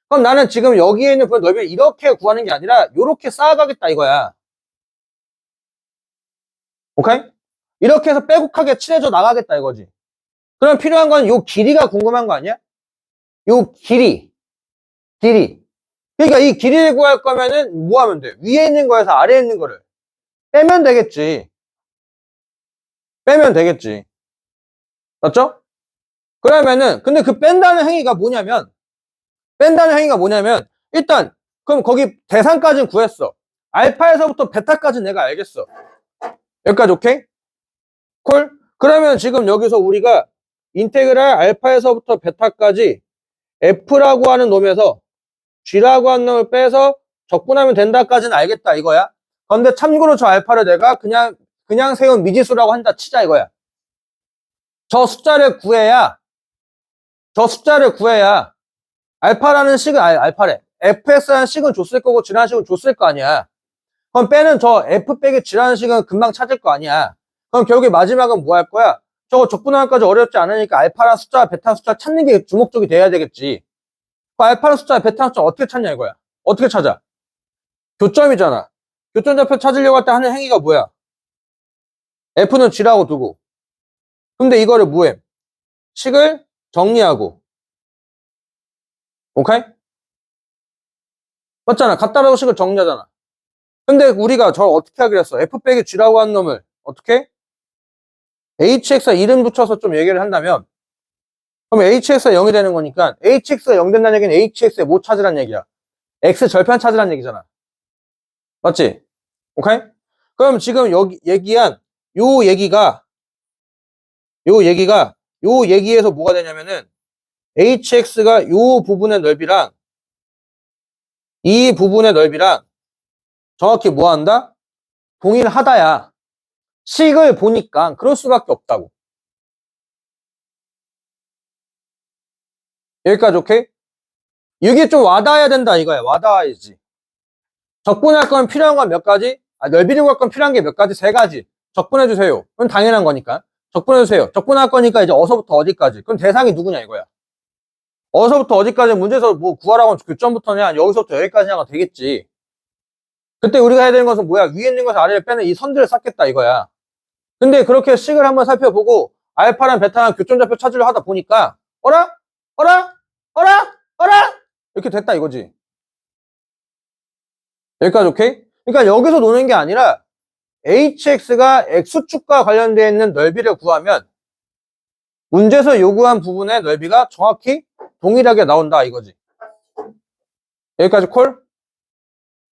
A: 그럼 나는 지금 여기에 있는 그 넓이를 이렇게 구하는 게 아니라 요렇게 쌓아가겠다 이거야. 오케이? 이렇게 해서 빼곡하게 칠해져 나가겠다 이거지. 그럼 필요한 건 요 길이가 궁금한 거 아니야? 요 길이. 그러니까 이 길이를 구할 거면은 뭐 하면 돼? 위에 있는 거에서 아래에 있는 거를 빼면 되겠지. 맞죠? 그러면은 근데 그 뺀다는 행위가 뭐냐면 일단 그럼 거기 대상까지는 구했어. 알파에서부터 베타까지는 내가 알겠어. 여기까지 오케이? 콜? 그러면 지금 여기서 우리가 인테그랄 알파에서부터 베타까지 F라고 하는 놈에서 G라고 하는 놈을 빼서 적분하면 된다까지는 알겠다 이거야. 그런데 참고로 저 알파를 내가 그냥 세운 미지수라고 한다 치자 이거야. 저 숫자를 구해야 알파라는 식은 알파래. fx라는 식은 줬을 거고 G라는 식은 줬을 거 아니야. 그럼 빼는 저 f 빼기 G라는 식은 금방 찾을 거 아니야. 그럼 결국에 마지막은 뭐 할 거야? 저거 적분하기까지 어렵지 않으니까 알파란 숫자, 베타 숫자 찾는 게 주목적이 돼야 되겠지. 그 알파란 숫자, 베타 숫자 어떻게 찾냐 이거야. 어떻게 찾아? 교점이잖아. 교점 좌표 찾으려고 할 때 하는 행위가 뭐야? f는 G라고 두고. 근데 이거를 뭐해? 식을 정리하고. 오케이? 맞잖아. 갖다라고 식을 정리하잖아. 근데 우리가 저걸 어떻게 하기로 했어? f 빼기 G라고 하는 놈을 어떻게? hx가 이름 붙여서 좀 얘기를 한다면 그럼 hx가 0이 되는 거니까 hx가 0 된다는 얘기는 hx에 뭐 찾으란 얘기야? x 절편 찾으란 얘기잖아. 맞지? 오케이? 그럼 지금 여기 얘기한 요 얘기에서 뭐가 되냐면은 hx가 요 부분의 넓이랑 이 부분의 넓이랑 정확히 뭐 한다? 동일하다야. 식을 보니까 그럴 수밖에 없다고. 여기까지 오케이? 이게 좀 와닿아야 된다 이거야. 와닿아야지. 적분할 건 필요한 건 몇 가지? 넓이를 구할 건 필요한 게 몇 가지? 세 가지. 적분해 주세요. 그건 당연한 거니까. 적분해 주세요. 적분할 거니까 이제 어서부터 어디까지? 그럼 대상이 누구냐 이거야. 어서부터 어디까지 문제에서 뭐 구하라고 하면 교점부터냐 여기서부터 여기까지냐가 되겠지. 그때 우리가 해야 되는 것은 뭐야? 위에 있는 것을 아래에 빼는 이 선들을 쌓겠다 이거야. 근데 그렇게 식을 한번 살펴보고 알파랑 베타랑 교점좌표 찾으려 하다 보니까 어라? 이렇게 됐다 이거지. 여기까지 오케이? 그러니까 여기서 노는 게 아니라 hx가 x축과 관련되어 있는 넓이를 구하면 문제에서 요구한 부분의 넓이가 정확히 동일하게 나온다 이거지. 여기까지 콜?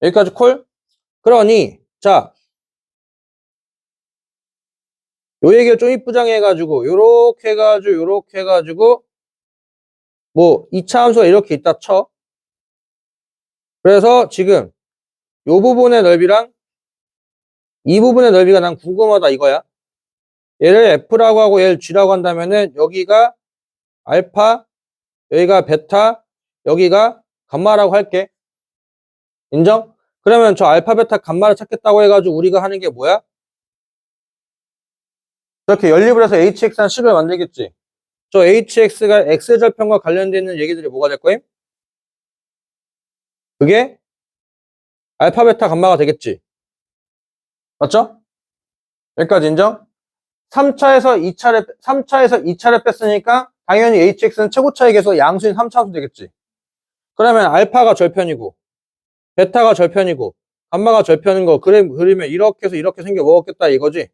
A: 여기까지 콜? 그러니 자 요 얘기를 좀 이쁘장해 해가지고 요렇게 해가지고 뭐 2차 함수가 이렇게 있다 쳐. 그래서 지금 요 부분의 넓이랑 이 부분의 넓이가 난 궁금하다 이거야. 얘를 F라고 하고 얘를 G라고 한다면은 여기가 알파, 여기가 베타, 여기가 감마라고 할게. 인정? 그러면 저 알파, 베타, 감마를 찾겠다고 해가지고 우리가 하는 게 뭐야? 이렇게 연립을 해서 hx한 식을 만들겠지. 저 hx가 x절편과 관련되어 있는 얘기들이 뭐가 될 거임? 그게 알파, 베타, 감마가 되겠지. 맞죠? 여기까지 인정? 3차에서 2차를 뺐으니까 당연히 hx는 최고차의 계수 양수인 3차함수 되겠지. 그러면 알파가 절편이고 베타가 절편이고 감마가 절편인 거 그리면 이렇게 해서 이렇게 생겨 먹었겠다 이거지.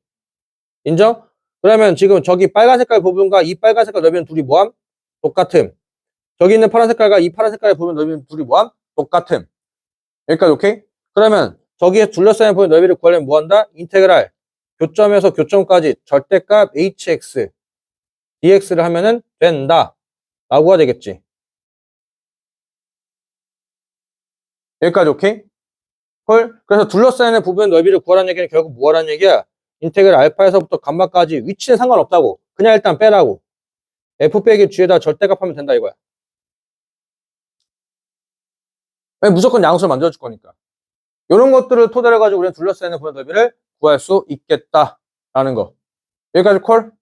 A: 인정? 그러면 지금 저기 빨간 색깔 부분과 이 빨간 색깔 넓이는 둘이 뭐함? 똑같음. 저기 있는 파란 색깔과 이 파란 색깔의 부분 넓이는 둘이 뭐함? 똑같음. 여기까지 오케이? 그러면 저기에 둘러싸인 부분 넓이를 구하려면 뭐한다? 인테그랄 교점에서 교점까지 절대값 hx dx를 하면은 된다 라고가 되겠지. 여기까지 오케이? 헐. 그래서 둘러싸이는 부분의 넓이를 구하라는 얘기는 결국 뭐하라는 얘기야? 인테그랄 알파에서부터 감마까지 위치는 상관없다고. 그냥 일단 빼라고. f 빼기 g에다 절대값 하면 된다 이거야. 무조건 양수를 만들어줄 거니까. 이런 것들을 토대로 가지고 우리는 둘러싸이는 부분의 넓이를 구할 수 있겠다라는 거. 여기까지 콜?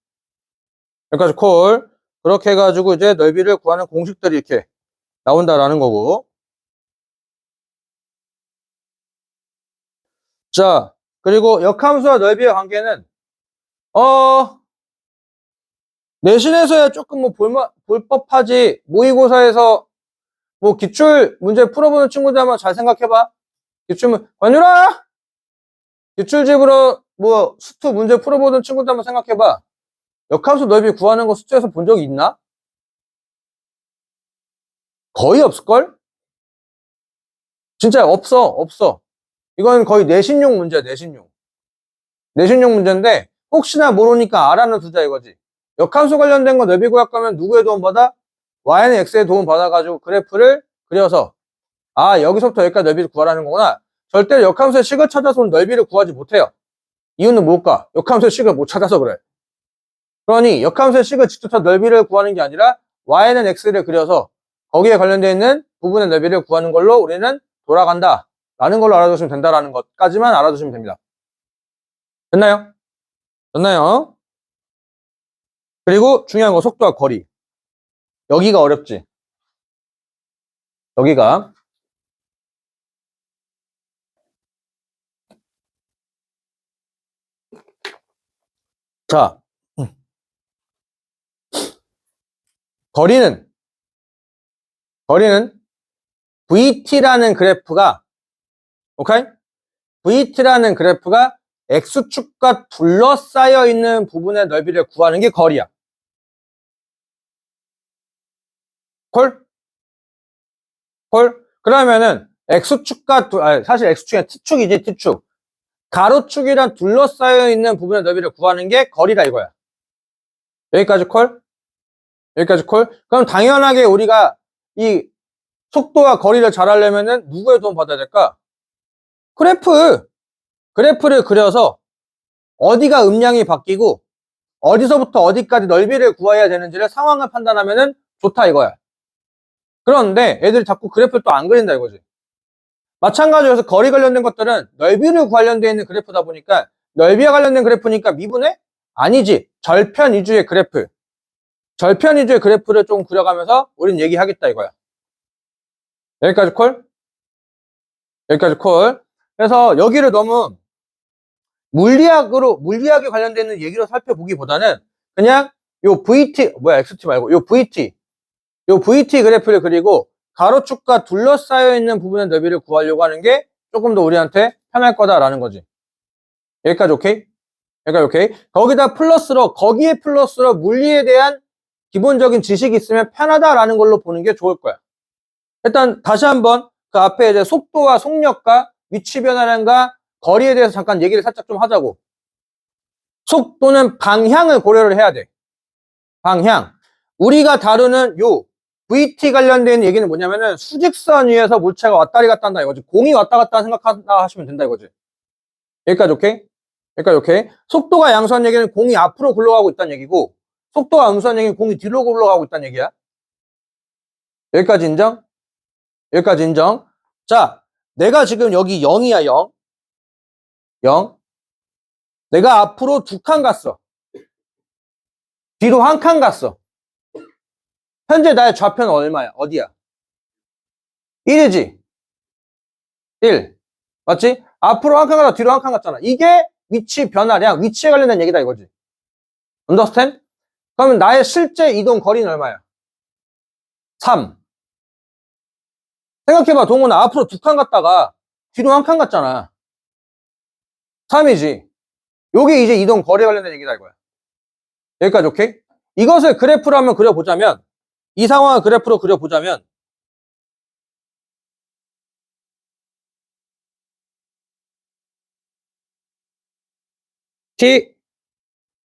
A: 여기까지 콜. 그렇게 해가지고 이제 넓이를 구하는 공식들이 이렇게 나온다라는 거고. 자, 그리고 역함수와 넓이의 관계는 내신에서야 조금 뭐 볼 법하지. 모의고사에서 뭐 기출 문제 풀어보는 친구들 한번 잘 생각해봐. 관유라! 기출집으로 뭐 수투 문제 풀어보는 친구들 한번 생각해봐. 역함수 넓이 구하는 거 수투에서 본 적이 있나? 거의 없을걸? 진짜 없어. 이건 거의 내신용 문제야, 내신용 문제인데 혹시나 모르니까 알아는 두자 이거지. 역함수 관련된 거 넓이 구할 거면 누구의 도움 받아? y는 x의 도움 받아가지고 그래프를 그려서 아 여기서부터 여기까지 넓이를 구하라는 거구나. 절대로 역함수의 식을 찾아서 넓이를 구하지 못해요. 이유는 뭘까? 역함수의 식을 못 찾아서 그래. 그러니 역함수의 식을 직접 찾아 넓이를 구하는 게 아니라 y는 x를 그려서 거기에 관련되어 있는 부분의 넓이를 구하는 걸로 우리는 돌아간다 라는 걸로 알아두시면 된다라는 것까지만 알아두시면 됩니다. 됐나요? 됐나요? 그리고 중요한 거 속도와 거리. 여기가 어렵지. 여기가 자 거리는 VT라는 그래프가 오케이? VT라는 그래프가 X축과 둘러싸여 있는 부분의 넓이를 구하는 게 거리야. 콜? 콜? 그러면은 X축과 사실 X축이 T축이지 T축. 가로축이랑 둘러싸여 있는 부분의 넓이를 구하는 게 거리다 이거야. 여기까지 콜? 여기까지 콜? 그럼 당연하게 우리가 이 속도와 거리를 잘 하려면은 누구의 도움 받아야 될까? 그래프를 그려서 어디가 음량이 바뀌고 어디서부터 어디까지 넓이를 구해야 되는지를 상황을 판단하면은 좋다 이거야. 그런데 애들이 자꾸 그래프를 또 안 그린다 이거지. 마찬가지로 해서 거리 관련된 것들은 넓이를 관련되어 있는 그래프다 보니까 넓이와 관련된 그래프니까 미분해? 아니지. 절편 위주의 그래프. 절편 위주의 그래프를 좀 그려가면서 우린 얘기하겠다 이거야. 여기까지 콜? 여기까지 콜. 그래서 여기를 너무 물리학에 관련되는 얘기로 살펴보기보다는 그냥 요 XT 말고 요 VT 그래프를 그리고 가로축과 둘러싸여 있는 부분의 넓이를 구하려고 하는 게 조금 더 우리한테 편할 거다라는 거지. 여기까지 오케이? 여기까지 오케이? 거기에 플러스로 물리에 대한 기본적인 지식이 있으면 편하다라는 걸로 보는 게 좋을 거야. 일단 다시 한번 그 앞에 이제 속도와 속력과 위치 변화량과 거리에 대해서 잠깐 얘기를 살짝 좀 하자고. 속도는 방향을 고려를 해야 돼. 방향. 우리가 다루는 요 VT 관련된 얘기는 뭐냐면은 수직선 위에서 물체가 왔다리 갔다 한다 이거지. 공이 왔다 갔다 생각한다 하시면 된다 이거지. 여기까지 오케이? 여기까지 오케이? 속도가 양수한 얘기는 공이 앞으로 굴러가고 있다는 얘기고 속도가 음수한 얘기는 공이 뒤로 굴러가고 있다는 얘기야. 여기까지 인정? 여기까지 인정? 자, 내가 지금 여기 0이야 0. 0. 내가 앞으로 2칸 갔어. 뒤로 1칸 갔어. 현재 나의 좌표는 얼마야? 어디야? 1이지? 1. 맞지? 앞으로 1칸 가다 뒤로 1칸 갔잖아. 이게 위치 변화량, 위치에 관련된 얘기다 이거지. understand? 그러면 나의 실제 이동 거리는 얼마야? 3. 생각해봐, 동훈아. 앞으로 2칸 갔다가 뒤로 1칸 갔잖아. 3이지. 요게 이제 이동 거리에 관련된 얘기다 이거야. 여기까지 오케이? 이것을 그래프로 한번 그려보자면 이 상황을 그래프로 그려보자면 T,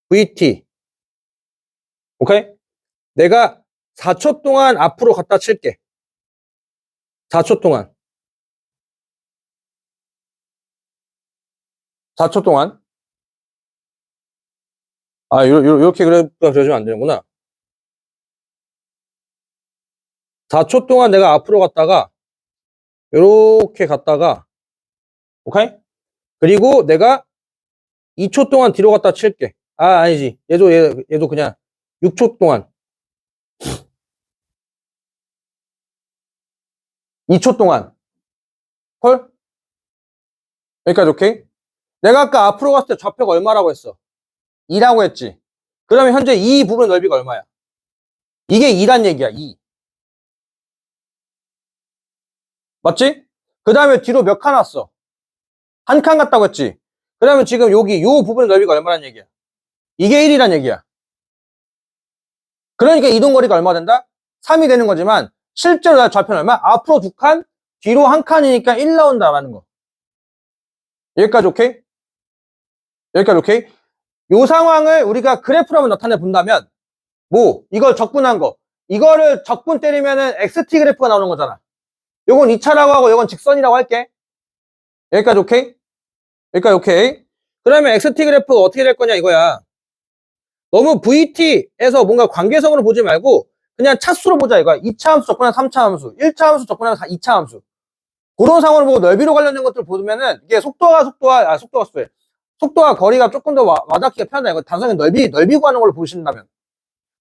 A: VT 오케이? 내가 4초 동안 앞으로 갖다 칠게. 4초 동안 4초 동안 요렇게 그래프가 그려지면 안 되는구나. 4초 동안 내가 앞으로 갔다가 요렇게 갔다가 오케이? 그리고 내가 2초 동안 뒤로 갔다 칠게. 아니지. 얘도 그냥 6초 동안 2초 동안 헐? 여기까지 오케이? 내가 아까 앞으로 갔을 때 좌표가 얼마라고 했어? 2라고 했지. 그러면 현재 이 부분 넓이가 얼마야? 이게 2란 얘기야. 2. 맞지? 그 다음에 뒤로 몇 칸 왔어? 1칸 갔다고 했지. 그러면 지금 여기 요 부분의 넓이가 얼마란 얘기야? 이게 1이란 얘기야. 그러니까 이동거리가 얼마 된다? 3이 되는 거지만 실제로 나 좌표는 얼마? 앞으로 2칸, 뒤로 1칸이니까 1 나온다라는 거. 여기까지 오케이? 여기까지 오케이? 요 상황을 우리가 그래프로 한번 나타내 본다면 뭐 이걸 적분한 거. 이거를 적분 때리면은 XT 그래프가 나오는 거잖아. 요건 2차라고 하고 요건 직선이라고 할게. 여기까지 오케이? 여기까지 오케이. 그러면 XT 그래프가 어떻게 될 거냐 이거야. 너무 VT에서 뭔가 관계성으로 보지 말고 그냥 차수로 보자 이거야. 2차 함수 적분한 3차 함수, 1차 함수 적분한 2차 함수. 그런 상황을 보고 넓이로 관련된 것들 보면은 이게 속도와 거리가 조금 더 와닿기가 편하다. 이거 단순히 넓이 구하는 걸로 보신다면.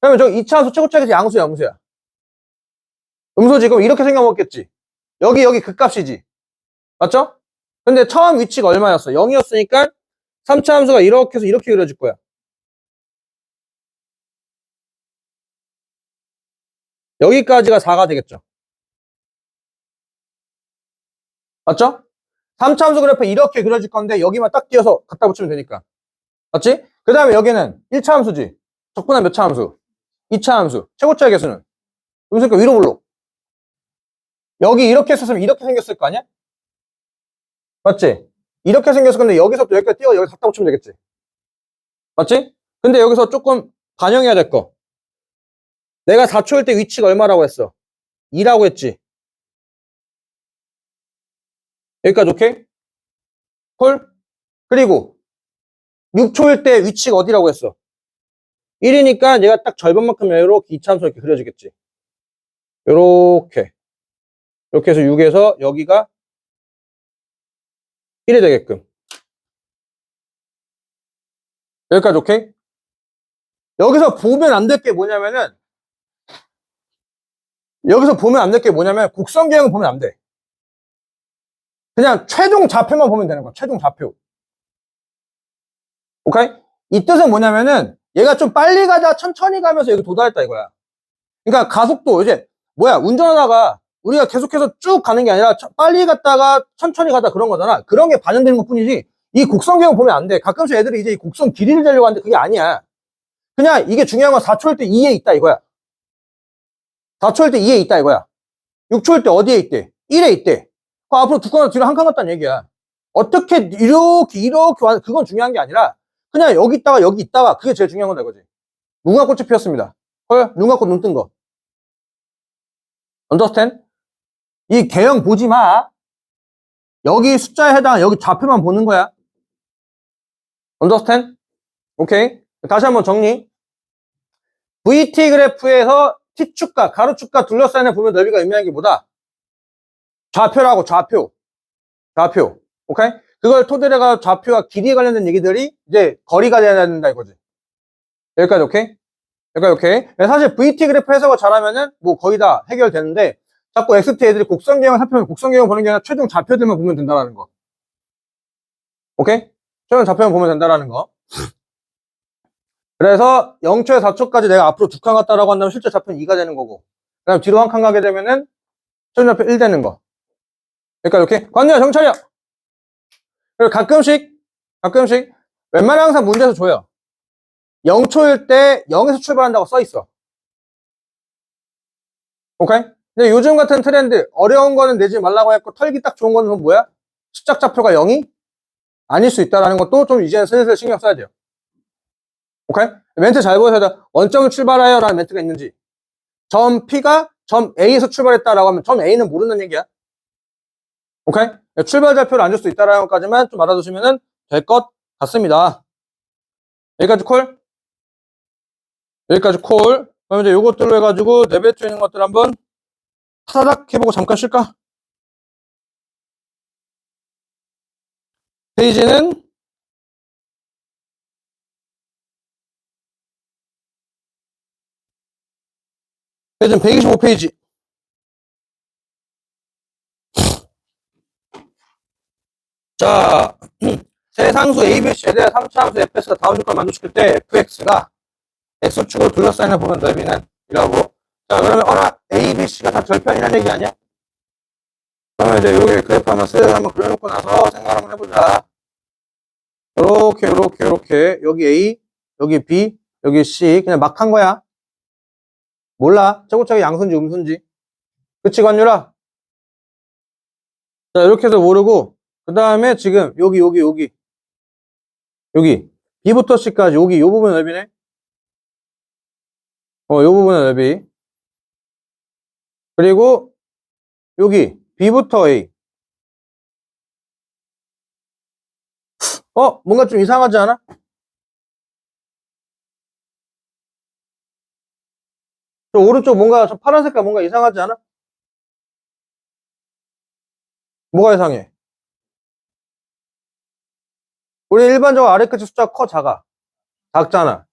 A: 그러면 저 2차 함수 최고차에서 양수야, 음수야. 음수지. 그럼 이렇게 생각먹겠지. 여기 극값이지. 맞죠? 근데 처음 위치가 얼마였어? 0이었으니까 3차 함수가 이렇게 해서 이렇게 그려질 거야. 여기까지가 4가 되겠죠. 맞죠? 3차 함수 그래프 이렇게 그려질 건데 여기만 딱 띄어서 갖다 붙이면 되니까. 맞지? 그 다음에 여기는 1차 함수지. 적분한 몇 차 함수? 2차 함수. 최고차의 개수는? 음수니까 위로 볼록. 여기 이렇게 했었으면 이렇게 생겼을 거 아니야? 맞지? 이렇게 생겼을 건데 여기서부터 여기까지 띄어 여기 갖다 붙이면 되겠지. 맞지? 근데 여기서 조금 반영해야 될 거. 내가 4초일 때 위치가 얼마라고 했어? 2라고 했지. 여기까지 오케이? 콜? 그리고 6초일 때 위치가 어디라고 했어? 1이니까 얘가 딱 절반만큼 이렇게 2차 함수 이렇게 그려지겠지. 요렇게. 이렇게 해서 6에서 여기가 1이 되게끔. 여기까지 오케이? 여기서 보면 안 될 게 뭐냐면은 곡선계형을 보면 안 돼. 그냥 최종 좌표만 보면 되는 거야. 최종 좌표. 오케이? 이 뜻은 뭐냐면은 얘가 좀 빨리 가다 천천히 가면서 여기 도달했다 이거야. 그러니까 가속도 이제 운전하다가 우리가 계속해서 쭉 가는 게 아니라 빨리 갔다가 천천히 가다 그런 거잖아. 그런 게 반영되는 것 뿐이지 이 곡선계형 보면 안 돼. 가끔씩 애들이 이제 이 곡선 길이를 재려고 하는데 그게 아니야. 그냥 이게 중요한 건 4초일 때 2에 있다 이거야. 4초일 때 2에 있다 이거야. 6초일 때 어디에 있대? 1에 있대. 앞으로 두 칸 뒤로 한 칸 갔다는 얘기야. 어떻게 이렇게 그건 중요한 게 아니라 그냥 여기 있다가 그게 제일 중요한 거다 이거지. 무궁화 꽃이 피었습니다. 헐, 무궁화 꽃 눈 뜬 거. understand? 이 개형 보지 마. 여기 숫자에 해당한 여기 좌표만 보는 거야. understand? 오케이. 다시 한번 정리. VT 그래프에서 T축과, 가로축과 둘러싸인에 보면 넓이가 의미하는 게 뭐다? 좌표라고, 좌표. 오케이? 그걸 토대로 해가 좌표와 길이에 관련된 얘기들이 이제 거리가 돼야 된다 이거지. 여기까지 오케이? 여기까지 오케이? 사실 VT 그래프 해석을 잘하면은 뭐 거의 다 해결되는데 자꾸 XT 애들이 곡선계형을 살펴보면 곡선계형 보는 게 아니라 최종 좌표들만 보면 된다라는 거. 오케이? 최종 좌표만 보면 된다라는 거. 그래서 0초에 4초까지 내가 앞으로 두 칸 갔다라고 한다면 실제 좌표는 2가 되는 거고 그 다음 뒤로 한 칸 가게 되면은 최종 좌표 1 되는 거. 여기까지 오케이? 관녀 정찰이야. 그리고 가끔씩 웬만하면 항상 문제에서 줘요. 0초일 때 0에서 출발한다고 써있어. 오케이? 근데 요즘 같은 트렌드 어려운 거는 내지 말라고 했고 털기 딱 좋은 거는 뭐야? 시작 좌표가 0이 아닐 수 있다는 것도 좀 이제는 슬슬 신경 써야 돼요. 오케이? 멘트 잘 보셔야 돼. 원점을 출발하여 라는 멘트가 있는지 점 P가 점 A에서 출발했다라고 하면 점 A는 모르는 얘기야. 오케이? 출발 좌표를 안 줄 수 있다라는 것까지만 좀 알아두시면 될 것 같습니다. 여기까지 콜? 여기까지 콜. 그럼 이제 요것들로 해가지고 내뱉어 있는 것들 한번 타닥 해보고 잠깐 쉴까? 페이지는 페이지는 125페이지. 자, 세 상수 ABC에 대한 3차 함수 fs가 다음 조건을 만족시킬 때 fx가 x축으로 둘러싸이는 부분 넓이는 이라고. 자, 그러면 ABC가 다 절편이라는 얘기 아니야? 그러면 이제 여기 그래프 한번 그려놓고 나서 생각 한번 해보자. 요렇게. 여기 A, 여기 B, 여기 C. 그냥 막 한 거야. 몰라. 차곡차곡 양수인지 음수인지. 그치, 관유라? 자, 이렇게 해서 모르고, 그 다음에 지금, 여기. B부터 C까지, 요 부분 넓이네. 요 부분의 넓이. 그리고 여기 B부터 A. 뭔가 좀 이상하지 않아? 저 오른쪽 뭔가 저 파란 색깔 뭔가 이상하지 않아? 뭐가 이상해? 우리 일반적으로 아래 끝이 숫자 커 작아? 작잖아.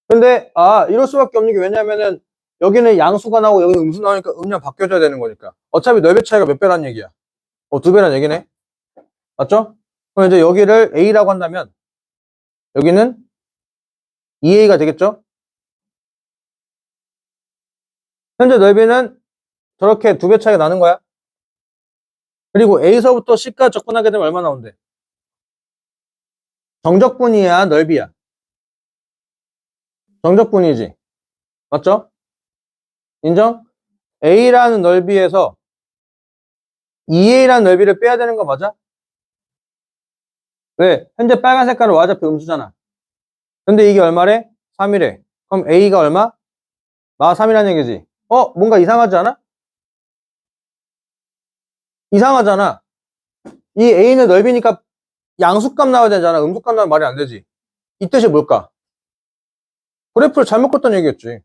A: 근데 이럴 수밖에 없는 게 왜냐면은 여기는 양수가 나오고 여기는 음수 나오니까 음량 바뀌어줘야 되는 거니까. 어차피 넓이 차이가 몇 배란 얘기야? 2배란 얘기네. 맞죠? 그럼 이제 여기를 A라고 한다면 여기는 2A가 되겠죠? 현재 넓이는 저렇게 2배 차이가 나는 거야. 그리고 A서부터 C까지 접근하게 되면 얼마 나온대? 정적분이야, 넓이야? 정적분이지. 맞죠? 인정? A라는 넓이에서 2A라는 넓이를 빼야 되는 거 맞아? 왜? 현재 빨간 색깔은 y좌표 음수잖아. 근데 이게 얼마래? 3이래. 그럼 A가 얼마? 마 3이라는 얘기지. 뭔가 이상하지 않아? 이상하잖아. 이 A는 넓이니까 양수값 나와야 되잖아. 음수값 나오면 말이 안 되지. 이 뜻이 뭘까? 그래프를 잘못 껐다는 얘기였지.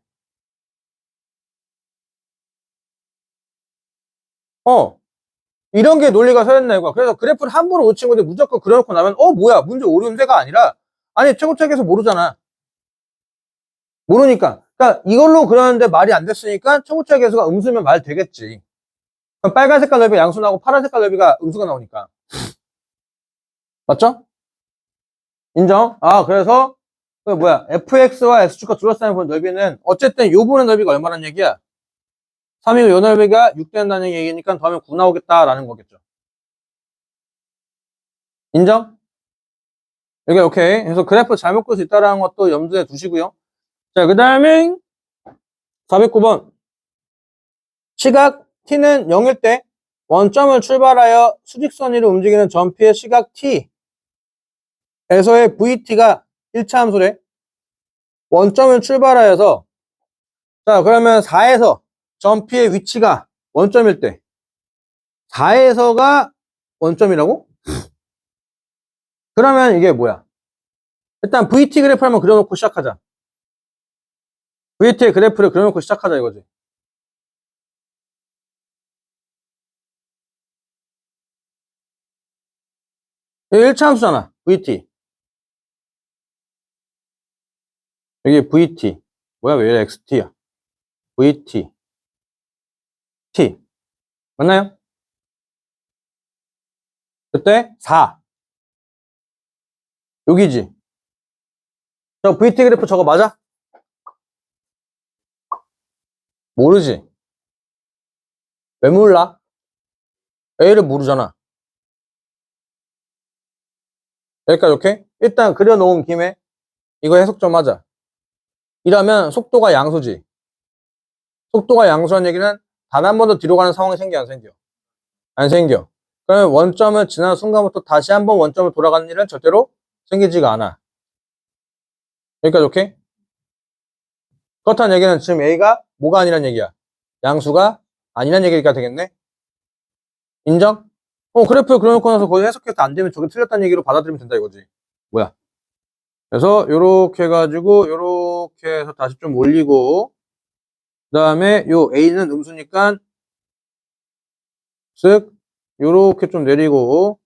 A: 이런 게 논리가 서였나 이거. 그래서 그래프를 함부로 못 친 건데 무조건 그려놓고 나면 뭐야 문제 오류인데가 아니라 아니 최고책에서 모르잖아. 모르니까. 그러니까 이걸로 그러는데 말이 안 됐으니까 최고책에서가 음수면 말 되겠지. 그럼 빨간 색깔 넓이가 양수 나오고 파란 색깔 넓이가 음수가 나오니까. 맞죠? 인정? 그래서 그 뭐야 fx와 x축과 둘러싸인 부분 넓이는 어쨌든 요 부분의 넓이가 얼마란 얘기야? 3이고 요 넓이가 6 된다는 얘기니까 더하면 9 나오겠다라는 거겠죠. 인정? 여기 오케이. 그래서 그래프 잘못 그릴 수 있다는 것도 염두에 두시고요. 자, 그 다음에 409번. 시각 t는 0일 때 원점을 출발하여 수직선 위로 움직이는 점피의 시각 t에서의 vt가 1차 함수래. 원점을 출발하여서 자, 그러면 4에서 점피의 위치가 원점일 때 4에서가 원점이라고? 그러면 이게 뭐야? 일단 VT 그래프를 한번 그려놓고 시작하자. VT의 그래프를 그려놓고 시작하자 이거지. 이게 1차 함수잖아. VT. 여기 VT. 뭐야, 왜 이래, XT야. VT. T. 맞나요? 그때 4. 여기지. 저 VT 그래프 저거 맞아? 모르지. 왜 몰라? A를 모르잖아. 여기까지 오케이? 일단 그려놓은 김에 이거 해석 좀 하자. 이러면 속도가 양수지. 속도가 양수한 얘기는 단 한 번도 뒤로 가는 상황이 생겨, 안 생겨? 안 생겨. 그러면 원점을 지나는 순간부터 다시 한번 원점을 돌아가는 일은 절대로 생기지가 않아. 여기까지 오케이? 그렇다는 얘기는 지금 A가 뭐가 아니란 얘기야? 양수가 아니란 얘기가 되겠네? 인정? 그래프 그려놓고 나서 거기 해석해서 안 되면 저게 틀렸다는 얘기로 받아들이면 된다 이거지. 뭐야? 그래서 요렇게 해가지고 요렇게 해서 다시 좀 올리고 그 다음에 요 A는 음수니까 쓱 요렇게 좀 내리고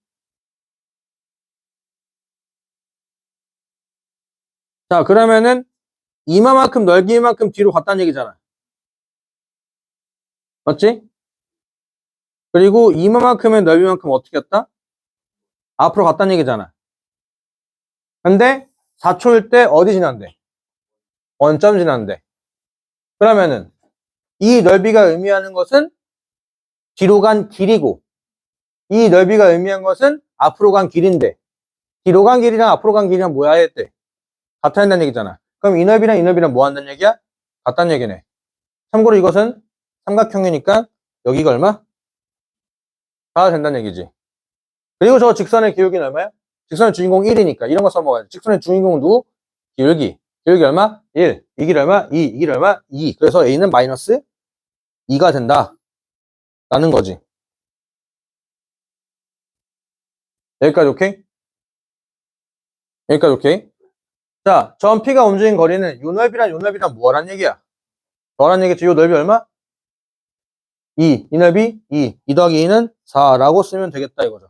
A: 자 그러면은 이마만큼 넓이만큼 뒤로 갔다는 얘기잖아. 맞지? 그리고 이마만큼의 넓이만큼 어떻게 했다? 앞으로 갔다는 얘기잖아. 근데 4초일 때 어디 지난대? 원점 지난대. 그러면은 이 넓이가 의미하는 것은 뒤로 간 길이고 이 넓이가 의미한 것은 앞으로 간 길인데 뒤로 간 길이랑 앞으로 간 길이랑 뭐야 했대? 같다는 얘기잖아. 그럼 이 넓이랑 이 넓이랑 뭐 한다는 얘기야? 같다는 얘기네. 참고로 이것은 삼각형이니까 여기가 얼마? 4가 된다는 얘기지. 그리고 저 직선의 기울기는 얼마야? 직선의 주인공 1이니까 이런 거 써먹어야지. 직선의 주인공은 누구? 기울기. 기울기 얼마? 1. 이 길이 얼마? 2. 이 길이 얼마? 2. 그래서 A는 마이너스 2가 된다. 라는 거지. 여기까지 오케이? 여기까지 오케이? 자, 점 P가 움직인 거리는 요 넓이랑 뭐란 얘기야? 뭐란 얘기지? 요 넓이 얼마? 2. 이 넓이 2. 2 더하기 2는 4라고 쓰면 되겠다 이거죠.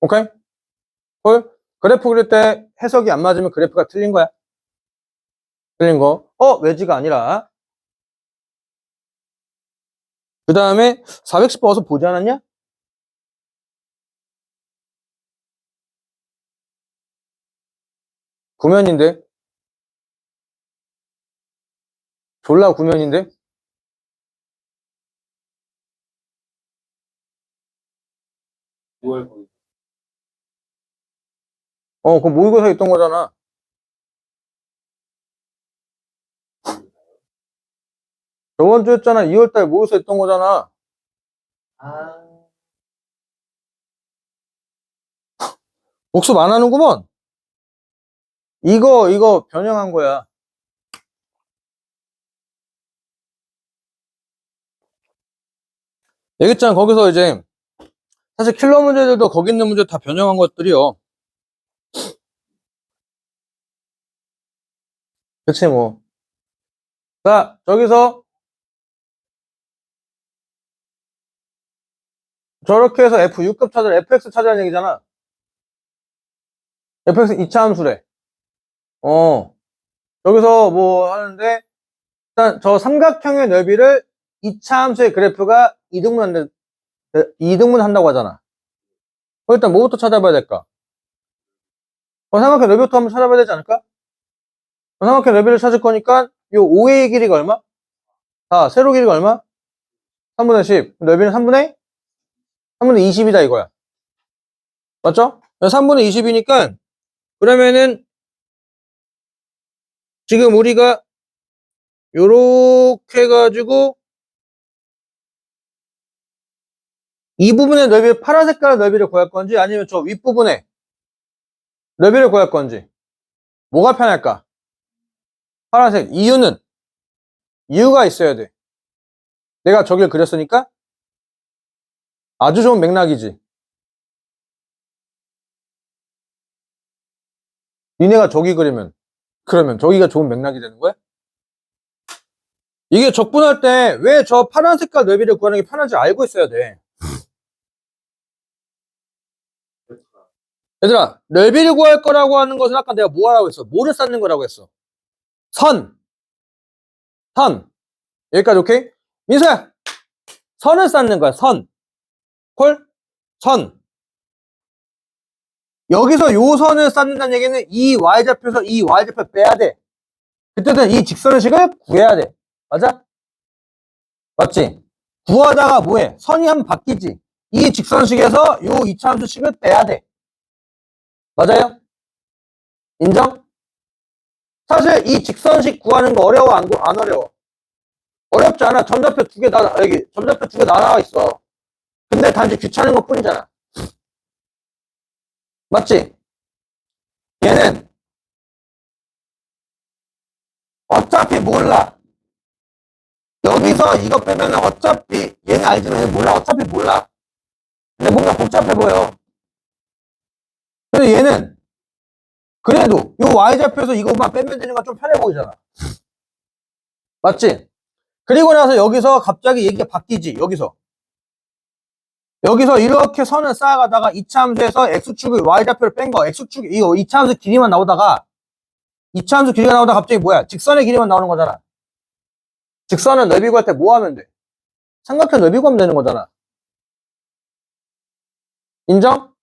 A: 오케이? 헐? 그래프 그릴 때 해석이 안 맞으면 그래프가 틀린 거야. 틀린 거. 외지가 아니라. 그 다음에 410번 어서 보지 않았냐? 구면인데? 졸라 구면인데? 그 모의고사 있던 거잖아. 저번 주 했잖아. 2월달 모의고사 있던 거잖아. 복습 안 하는구먼. 이거 변형한 거야. 얘기했잖아. 거기서 이제 사실 킬러 문제들도 거기 있는 문제 다 변형한 것들이요. 그치 뭐. 자, 저기서 저렇게 해서 F6급 찾으라, FX 찾으라는 얘기잖아. FX 2차 함수래. 여기서 뭐 하는데, 일단 저 삼각형의 넓이를 2차 함수의 그래프가 이등분 한다고 하잖아. 일단 뭐부터 찾아봐야 될까? 삼각형 넓이부터 한번 찾아봐야 되지 않을까? 삼각형 넓이를 찾을 거니까, 요 5의 길이가 얼마? 4. 세로 길이가 얼마? 3분의 10. 넓이는 3분의 20이다 이거야. 맞죠? 3분의 20이니까, 그러면은, 지금 우리가, 요렇게 해가지고, 이 부분의 넓이, 파란 색깔의 넓이를 구할 건지, 아니면 저 윗부분의 넓이를 구할 건지, 뭐가 편할까? 파란색. 이유가 있어야 돼. 내가 저길 그렸으니까, 아주 좋은 맥락이지. 니네가 저기 그러면 저기가 좋은 맥락이 되는 거야? 이게 적분할 때 왜 저 파란 색깔 넓이를 구하는 게 편한지 알고 있어야 돼. 얘들아, 넓이를 구할 거라고 하는 것은 아까 내가 뭐 하라고 했어? 뭐를 쌓는 거라고 했어? 선. 여기까지 오케이? 민서야, 선을 쌓는 거야, 선. 콜? 선. 여기서 요 선을 쌓는다는 얘기는 이 y좌표에서 이 y좌표 빼야 돼. 그때는 이 직선의식을 구해야 돼. 맞아? 맞지? 구하다가 뭐해? 선이 한번 바뀌지. 이 직선식에서 요 이차함수식을 빼야 돼. 맞아요? 인정? 사실 이 직선식 구하는 거 어려워, 안 어려워? 어렵지 않아. 점좌표 두 개 점좌표 두 개 나와 있어. 근데 단지 귀찮은 것 뿐이잖아. 맞지? 얘는 어차피 몰라. 여기서 이거 빼면 어차피 얘는 알지만 얘는 몰라. 어차피 몰라. 근데 뭔가 복잡해 보여. 근데 얘는 그래도 요 y좌표에서 이것만 빼면 되는 건 좀 편해 보이잖아. 맞지? 그리고 나서 여기서 갑자기 얘기가 바뀌지. 여기서 이렇게 선을 쌓아가다가 이차함수에서 x축을 y좌표를 뺀 거. x축 이거 이차함수 길이만 나오다가 이차함수 길이가 나오다가 갑자기 뭐야? 직선의 길이만 나오는 거잖아. 직선은 넓이 구할 때 뭐 하면 돼? 삼각형 넓이 구하면 되는 거잖아. 인정?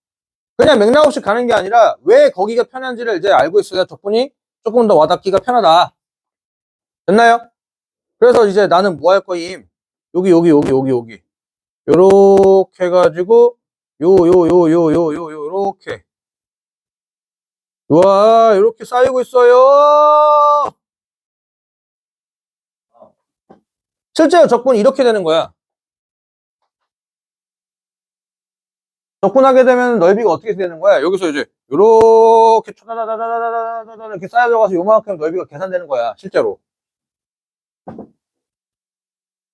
A: 그냥 맥락 없이 가는 게 아니라 왜 거기가 편한지를 이제 알고 있어야 덕분이 조금 더 와닿기가 편하다. 됐나요? 그래서 이제 나는 뭐 할 거임? 여기. 요렇게 해가지고, 요렇게. 우와, 요렇게 쌓이고 있어요. 실제로 적분이 이렇게 되는 거야. 접근하게 되면 넓이가 어떻게 되는 거야? 여기서 이제 요렇게 차다다다다다다다다 이렇게 쌓여 들어가서 요만큼 넓이가 계산되는 거야, 실제로.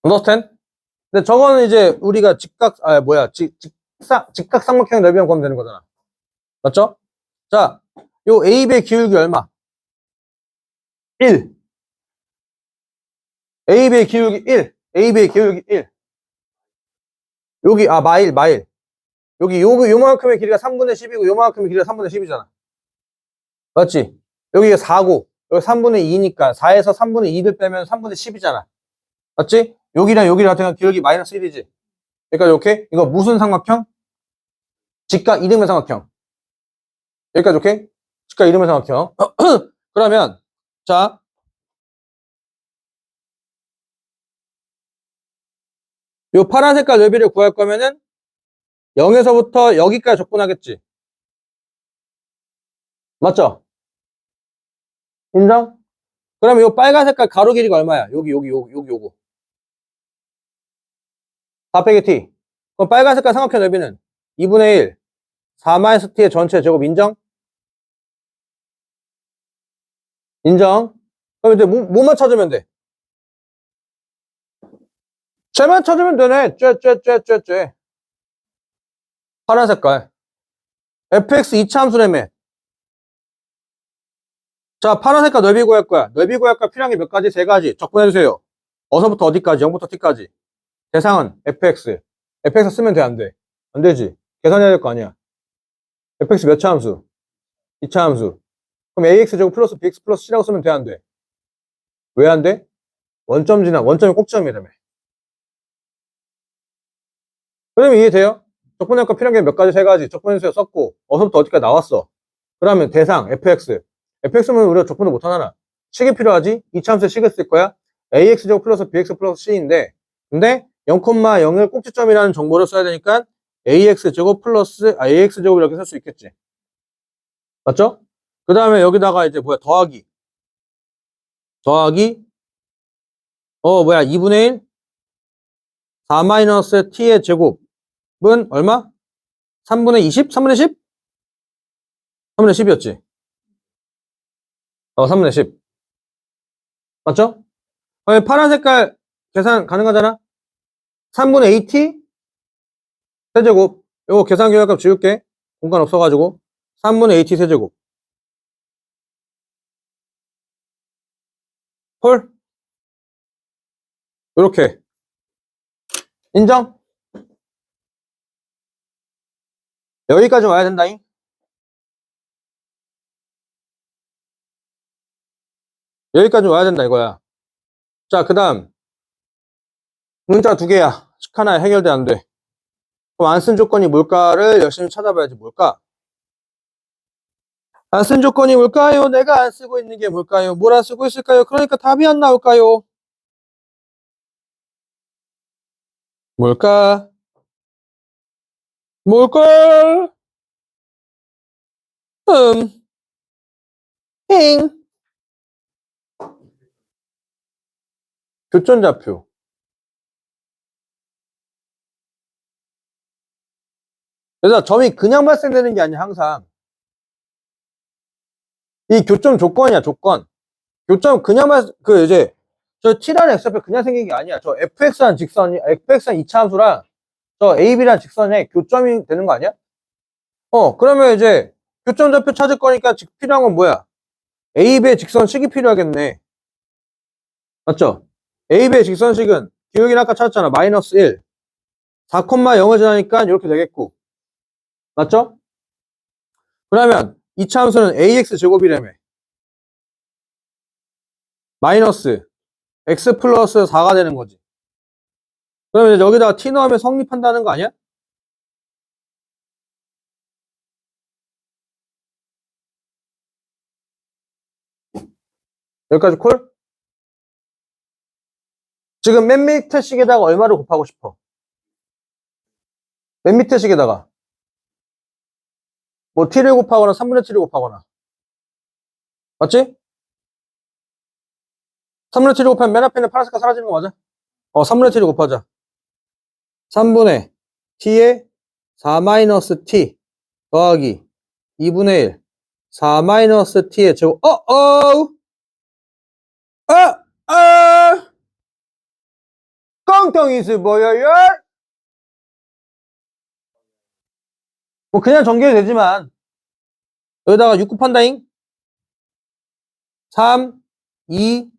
A: understand? 근데 저거는 이제 우리가 직각삼각형 넓이만 구하면 되는 거잖아. 맞죠? 자, 요 AB의 기울기 얼마? 1. AB의 기울기 1. AB의 기울기 1. 여기, 마일. 여기, 요만큼의 길이가 3분의 10이고, 요만큼의 길이가 3분의 10이잖아. 맞지? 여기가 4고, 여기 3분의 2니까, 4에서 3분의 2를 빼면 3분의 10이잖아. 맞지? 여기랑 여기랑 같은 건 기울기 마이너스 1이지. 그러니까 이렇게, 이거 무슨 삼각형? 직각 이등변 삼각형. 여기까지 오케이? 직각 이등변 삼각형. 그러면, 자, 요 파란 색깔 넓이를 구할 거면은 0에서부터 여기까지 접근하겠지. 맞죠? 인정? 그러면 요 빨간 색깔 가로 길이가 얼마야? 여기 요거. 4 빼기 t. 그럼 빨간 색깔 삼각형 넓이는 2분의 1, 4-t의 전체 제곱 인정? 인정? 그럼 이제 뭐만 찾으면 돼? 쟤만 찾으면 되네. 쟤. 파란 색깔. fx 2차 함수라며. 자, 파란 색깔 넓이 구할 거야. 넓이 구할 거야. 필요한 게 몇 가지? 세 가지. 접근해주세요. 어서부터 어디까지? 0부터 t까지. 대상은 fx. fx 쓰면 돼, 안 돼? 안 되지. 계산해야 될 거 아니야. fx 몇 차 함수? 2차 함수. 그럼 ax제곱 플러스 bx 플러스 c라고 쓰면 돼, 안 돼? 왜 안 돼? 원점이 꼭지점이라며. 그러면 이해돼요? 접근할 거 필요한 게 몇 가지? 세 가지. 접근해주세요. 썼고, 어서부터 어디까지 나왔어. 그러면 대상, fx. fx면 우리가 접근을 못하잖아. 식이 필요하지? 2차 함수에 식을 쓸 거야. ax제곱 플러스 bx 플러스 c인데, 근데 0,0을 꼭지점이라는 정보를 써야 되니까 ax제곱 플러스 ax제곱 이렇게 쓸 수 있겠지. 맞죠? 그 다음에 여기다가 이제 더하기 2분의 1 4-t의 제곱은 얼마? 3분의 20? 3분의 10? 3분의 10이었지. 3분의 10. 맞죠? 파란 색깔 계산 가능하잖아? 3분의 AT 세제곱. 요거 계산 결과값 지울게. 공간 없어가지고. 3분의 AT 세제곱. 헐? 요렇게. 인정? 여기까지 와야 된다잉. 여기까지 와야 된다 이거야. 자, 그 다음 문자 2개야. 하나에 해결돼 안 돼. 그럼 안 쓴 조건이 뭘까를 열심히 찾아봐야지. 뭘까? 안 쓴 조건이 뭘까요? 내가 안 쓰고 있는 게 뭘까요? 뭘 안 쓰고 있을까요? 그러니까 답이 안 나올까요? 뭘까? 힝. 교점좌표. 그래서 점이 그냥 발생되는 게 아니야, 항상. 이 교점 조건이야, 조건. 교점 저 T라는 X좌표 그냥 생긴 게 아니야. 저 FX라는 2차 함수랑 저 AB라는 직선에 교점이 되는 거 아니야? 그러면 이제 교점좌표 찾을 거니까 필요한 건 뭐야? AB의 직선식이 필요하겠네. 맞죠? AB의 직선식은 기울기는 아까 찾았잖아. 마이너스 1. 4,0을 지나니까 이렇게 되겠고. 맞죠? 그러면 2차 함수는 AX 제곱이라며. 마이너스 X 플러스 4가 되는 거지. 그러면 이제 여기다가 T 넣으면 성립한다는 거 아니야? 여기까지 콜? 지금 맨 밑에 식에다가 얼마를 곱하고 싶어? 맨 밑에 식에다가 뭐 T를 곱하거나 3분의 T를 곱하거나. 맞지? 3분의 T를 곱하면 맨 앞에 있는 파란색깔 사라지는 거 맞아? 3분의 T를 곱하자. 3분의 T의 4-t 더하기 2분의 1 4-t의 제곱 깡통이스 뭐예요? 뭐 그냥 전개해도 되지만 여기다가 6 곱한다잉 3 2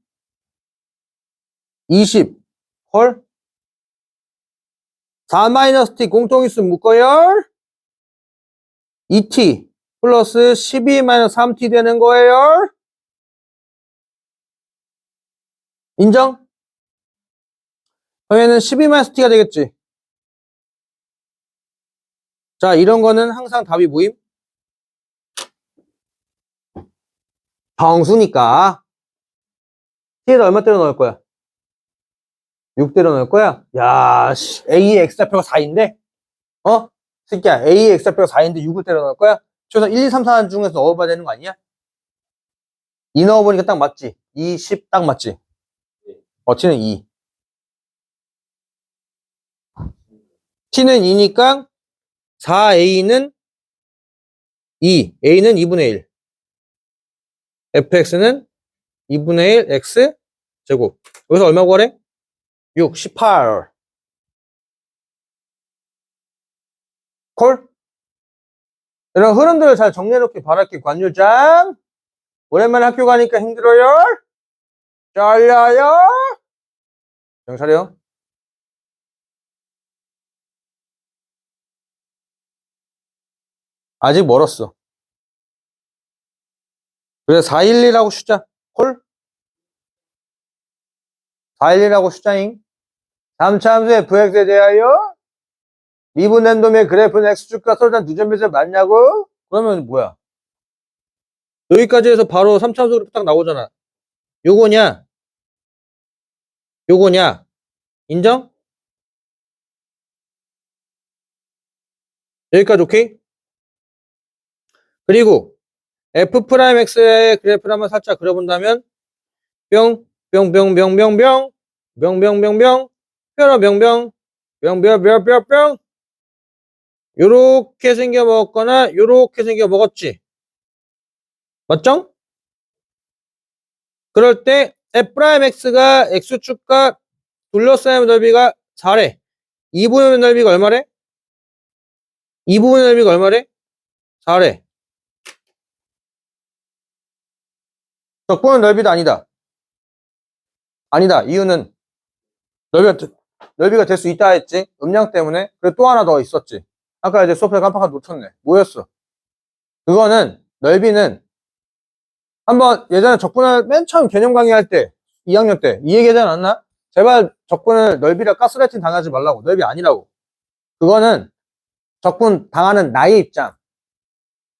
A: 20 헐 4-t 공통인수 묶어요 2t 플러스 12-3t 되는 거예요 인정? 그러면은 12-t가 되겠지 자 이런 거는 항상 답이 뭐임? 정수니까 t에다 얼마 때려 넣을 거야? 6 때려 넣을 거야? 야, 씨, A의 X좌표가 4인데? 새끼야, A의 X좌표가 4인데 6을 때려 넣을 거야? 그래서 1, 2, 3, 4 중에서 넣어봐야 되는 거 아니야? 2 넣어보니까 딱 맞지? 2, 10 딱 맞지? t는 2. t는 2니까 4a는 2, a는 2분의 1. fx는 2분의 1 x 제곱. 여기서 얼마 구하래? 6, 18. 콜? 이런 흐름들을 잘 정리해놓길 바랄게, 관유장. 오랜만에 학교 가니까 힘들어요? 잘려요? 정신 차려. 아직 멀었어. 그래서 412라고 쓰자. 콜? 412라고 쓰자잉. 3차함수 fx에 대하여 미분된 놈의 그래프는 x축과 서울단 두 점에서 맞냐고? 그러면 뭐야? 여기까지 해서 바로 3차함수 그래프 딱 나오잖아. 요거냐? 요거냐? 인정? 여기까지 오케이? 그리고 f'x의 그래프를 한번 살짝 그려본다면 뿅, 뿅뿅뿅뿅뿅, 뿅뿅뿅뿅, 뾰로뿅뿅, 뿅뿅뿅뿅뿅 요렇게 생겨 먹었거나 요렇게 생겨 먹었지. 맞죠? 그럴 때 f'x가 x축과 둘러싸임 넓이가 4래. 이 부분의 넓이가 얼마래? 이 부분의 넓이가 얼마래? 4래. 적분의 넓이도 아니다. 아니다. 이유는 넓이가 될 수 있다 했지. 음량 때문에. 그리고 또 하나 더 있었지. 아까 이제 수업에 깜빡하고 놓쳤네. 뭐였어? 그거는 넓이는 한번 예전에 적분을 맨 처음 개념 강의할 때 2학년 때 이 얘기 하지 않았나? 제발 적분을 넓이라 가스라이팅 당하지 말라고. 넓이 아니라고. 그거는 적분 당하는 나의 입장.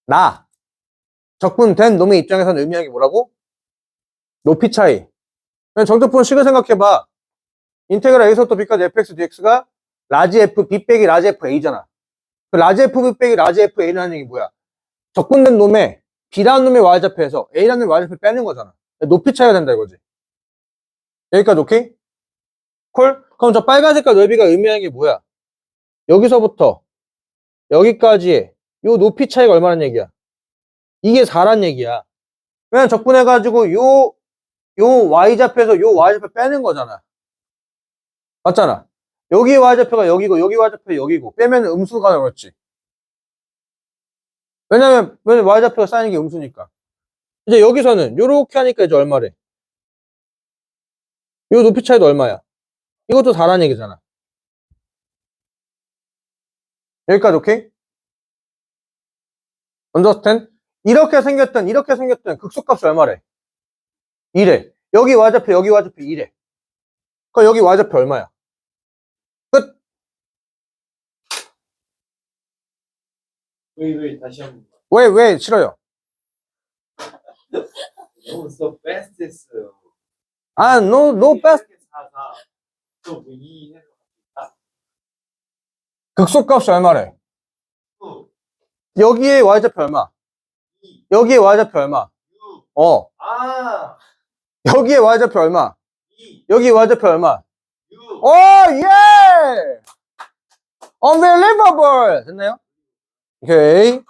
A: 나. 적분된 놈의 입장에서는 의미하는 게 뭐라고? 높이 차이. 정적분 식을 생각해봐. 인테그랄 A서부터 B까지 fx dx가 라지 f b 빼기 라지 f a잖아. 그 라지 f b 빼기 라지 f a라는 얘기 뭐야? 적분된 놈의 b라는 놈의 y좌표에서 a라는 놈의 y좌표 빼는 거잖아. 높이 차이가 된다 이거지. 여기까지 오케이? 콜? 그럼 저 빨간 색깔 넓이가 의미하는 게 뭐야? 여기서부터 여기까지의 요 높이 차이가 얼마란 얘기야? 이게 4란 얘기야. 왜냐면 적분해가지고 요 y좌표에서 요 y좌표 빼는 거잖아. 맞잖아. 여기 y좌표가 여기고 여기 y좌표가 여기고 빼면 음수가 나왔지. 왜냐면 y좌표가 쌓이는 게 음수니까. 이제 여기서는 요렇게 하니까 이제 얼마래? 요 높이 차이도 얼마야? 이것도 4란 얘기잖아. 여기까지 오케이? 언더스탠? 이렇게 생겼던 극소값이 얼마래? 2래. 여기 y좌표 2래. 그럼 여기 y좌표 얼마야? 끝.
C: 왜 다시 한번.
A: 왜 싫어요?
C: 너무 so fast 했어요.
A: 아, no best.
C: 4, 4. 또 2 해서
A: 극소값이 얼마래? 여기에 y좌표 얼마?
C: 2,
A: 여기에 y좌표 얼마?
C: 6. 아,
A: 여기에 y좌표 얼마?
C: 2,
A: 여기 y좌표 얼마?
C: 6.
A: 오, 예! unbelievable. 됐나요? 오케이.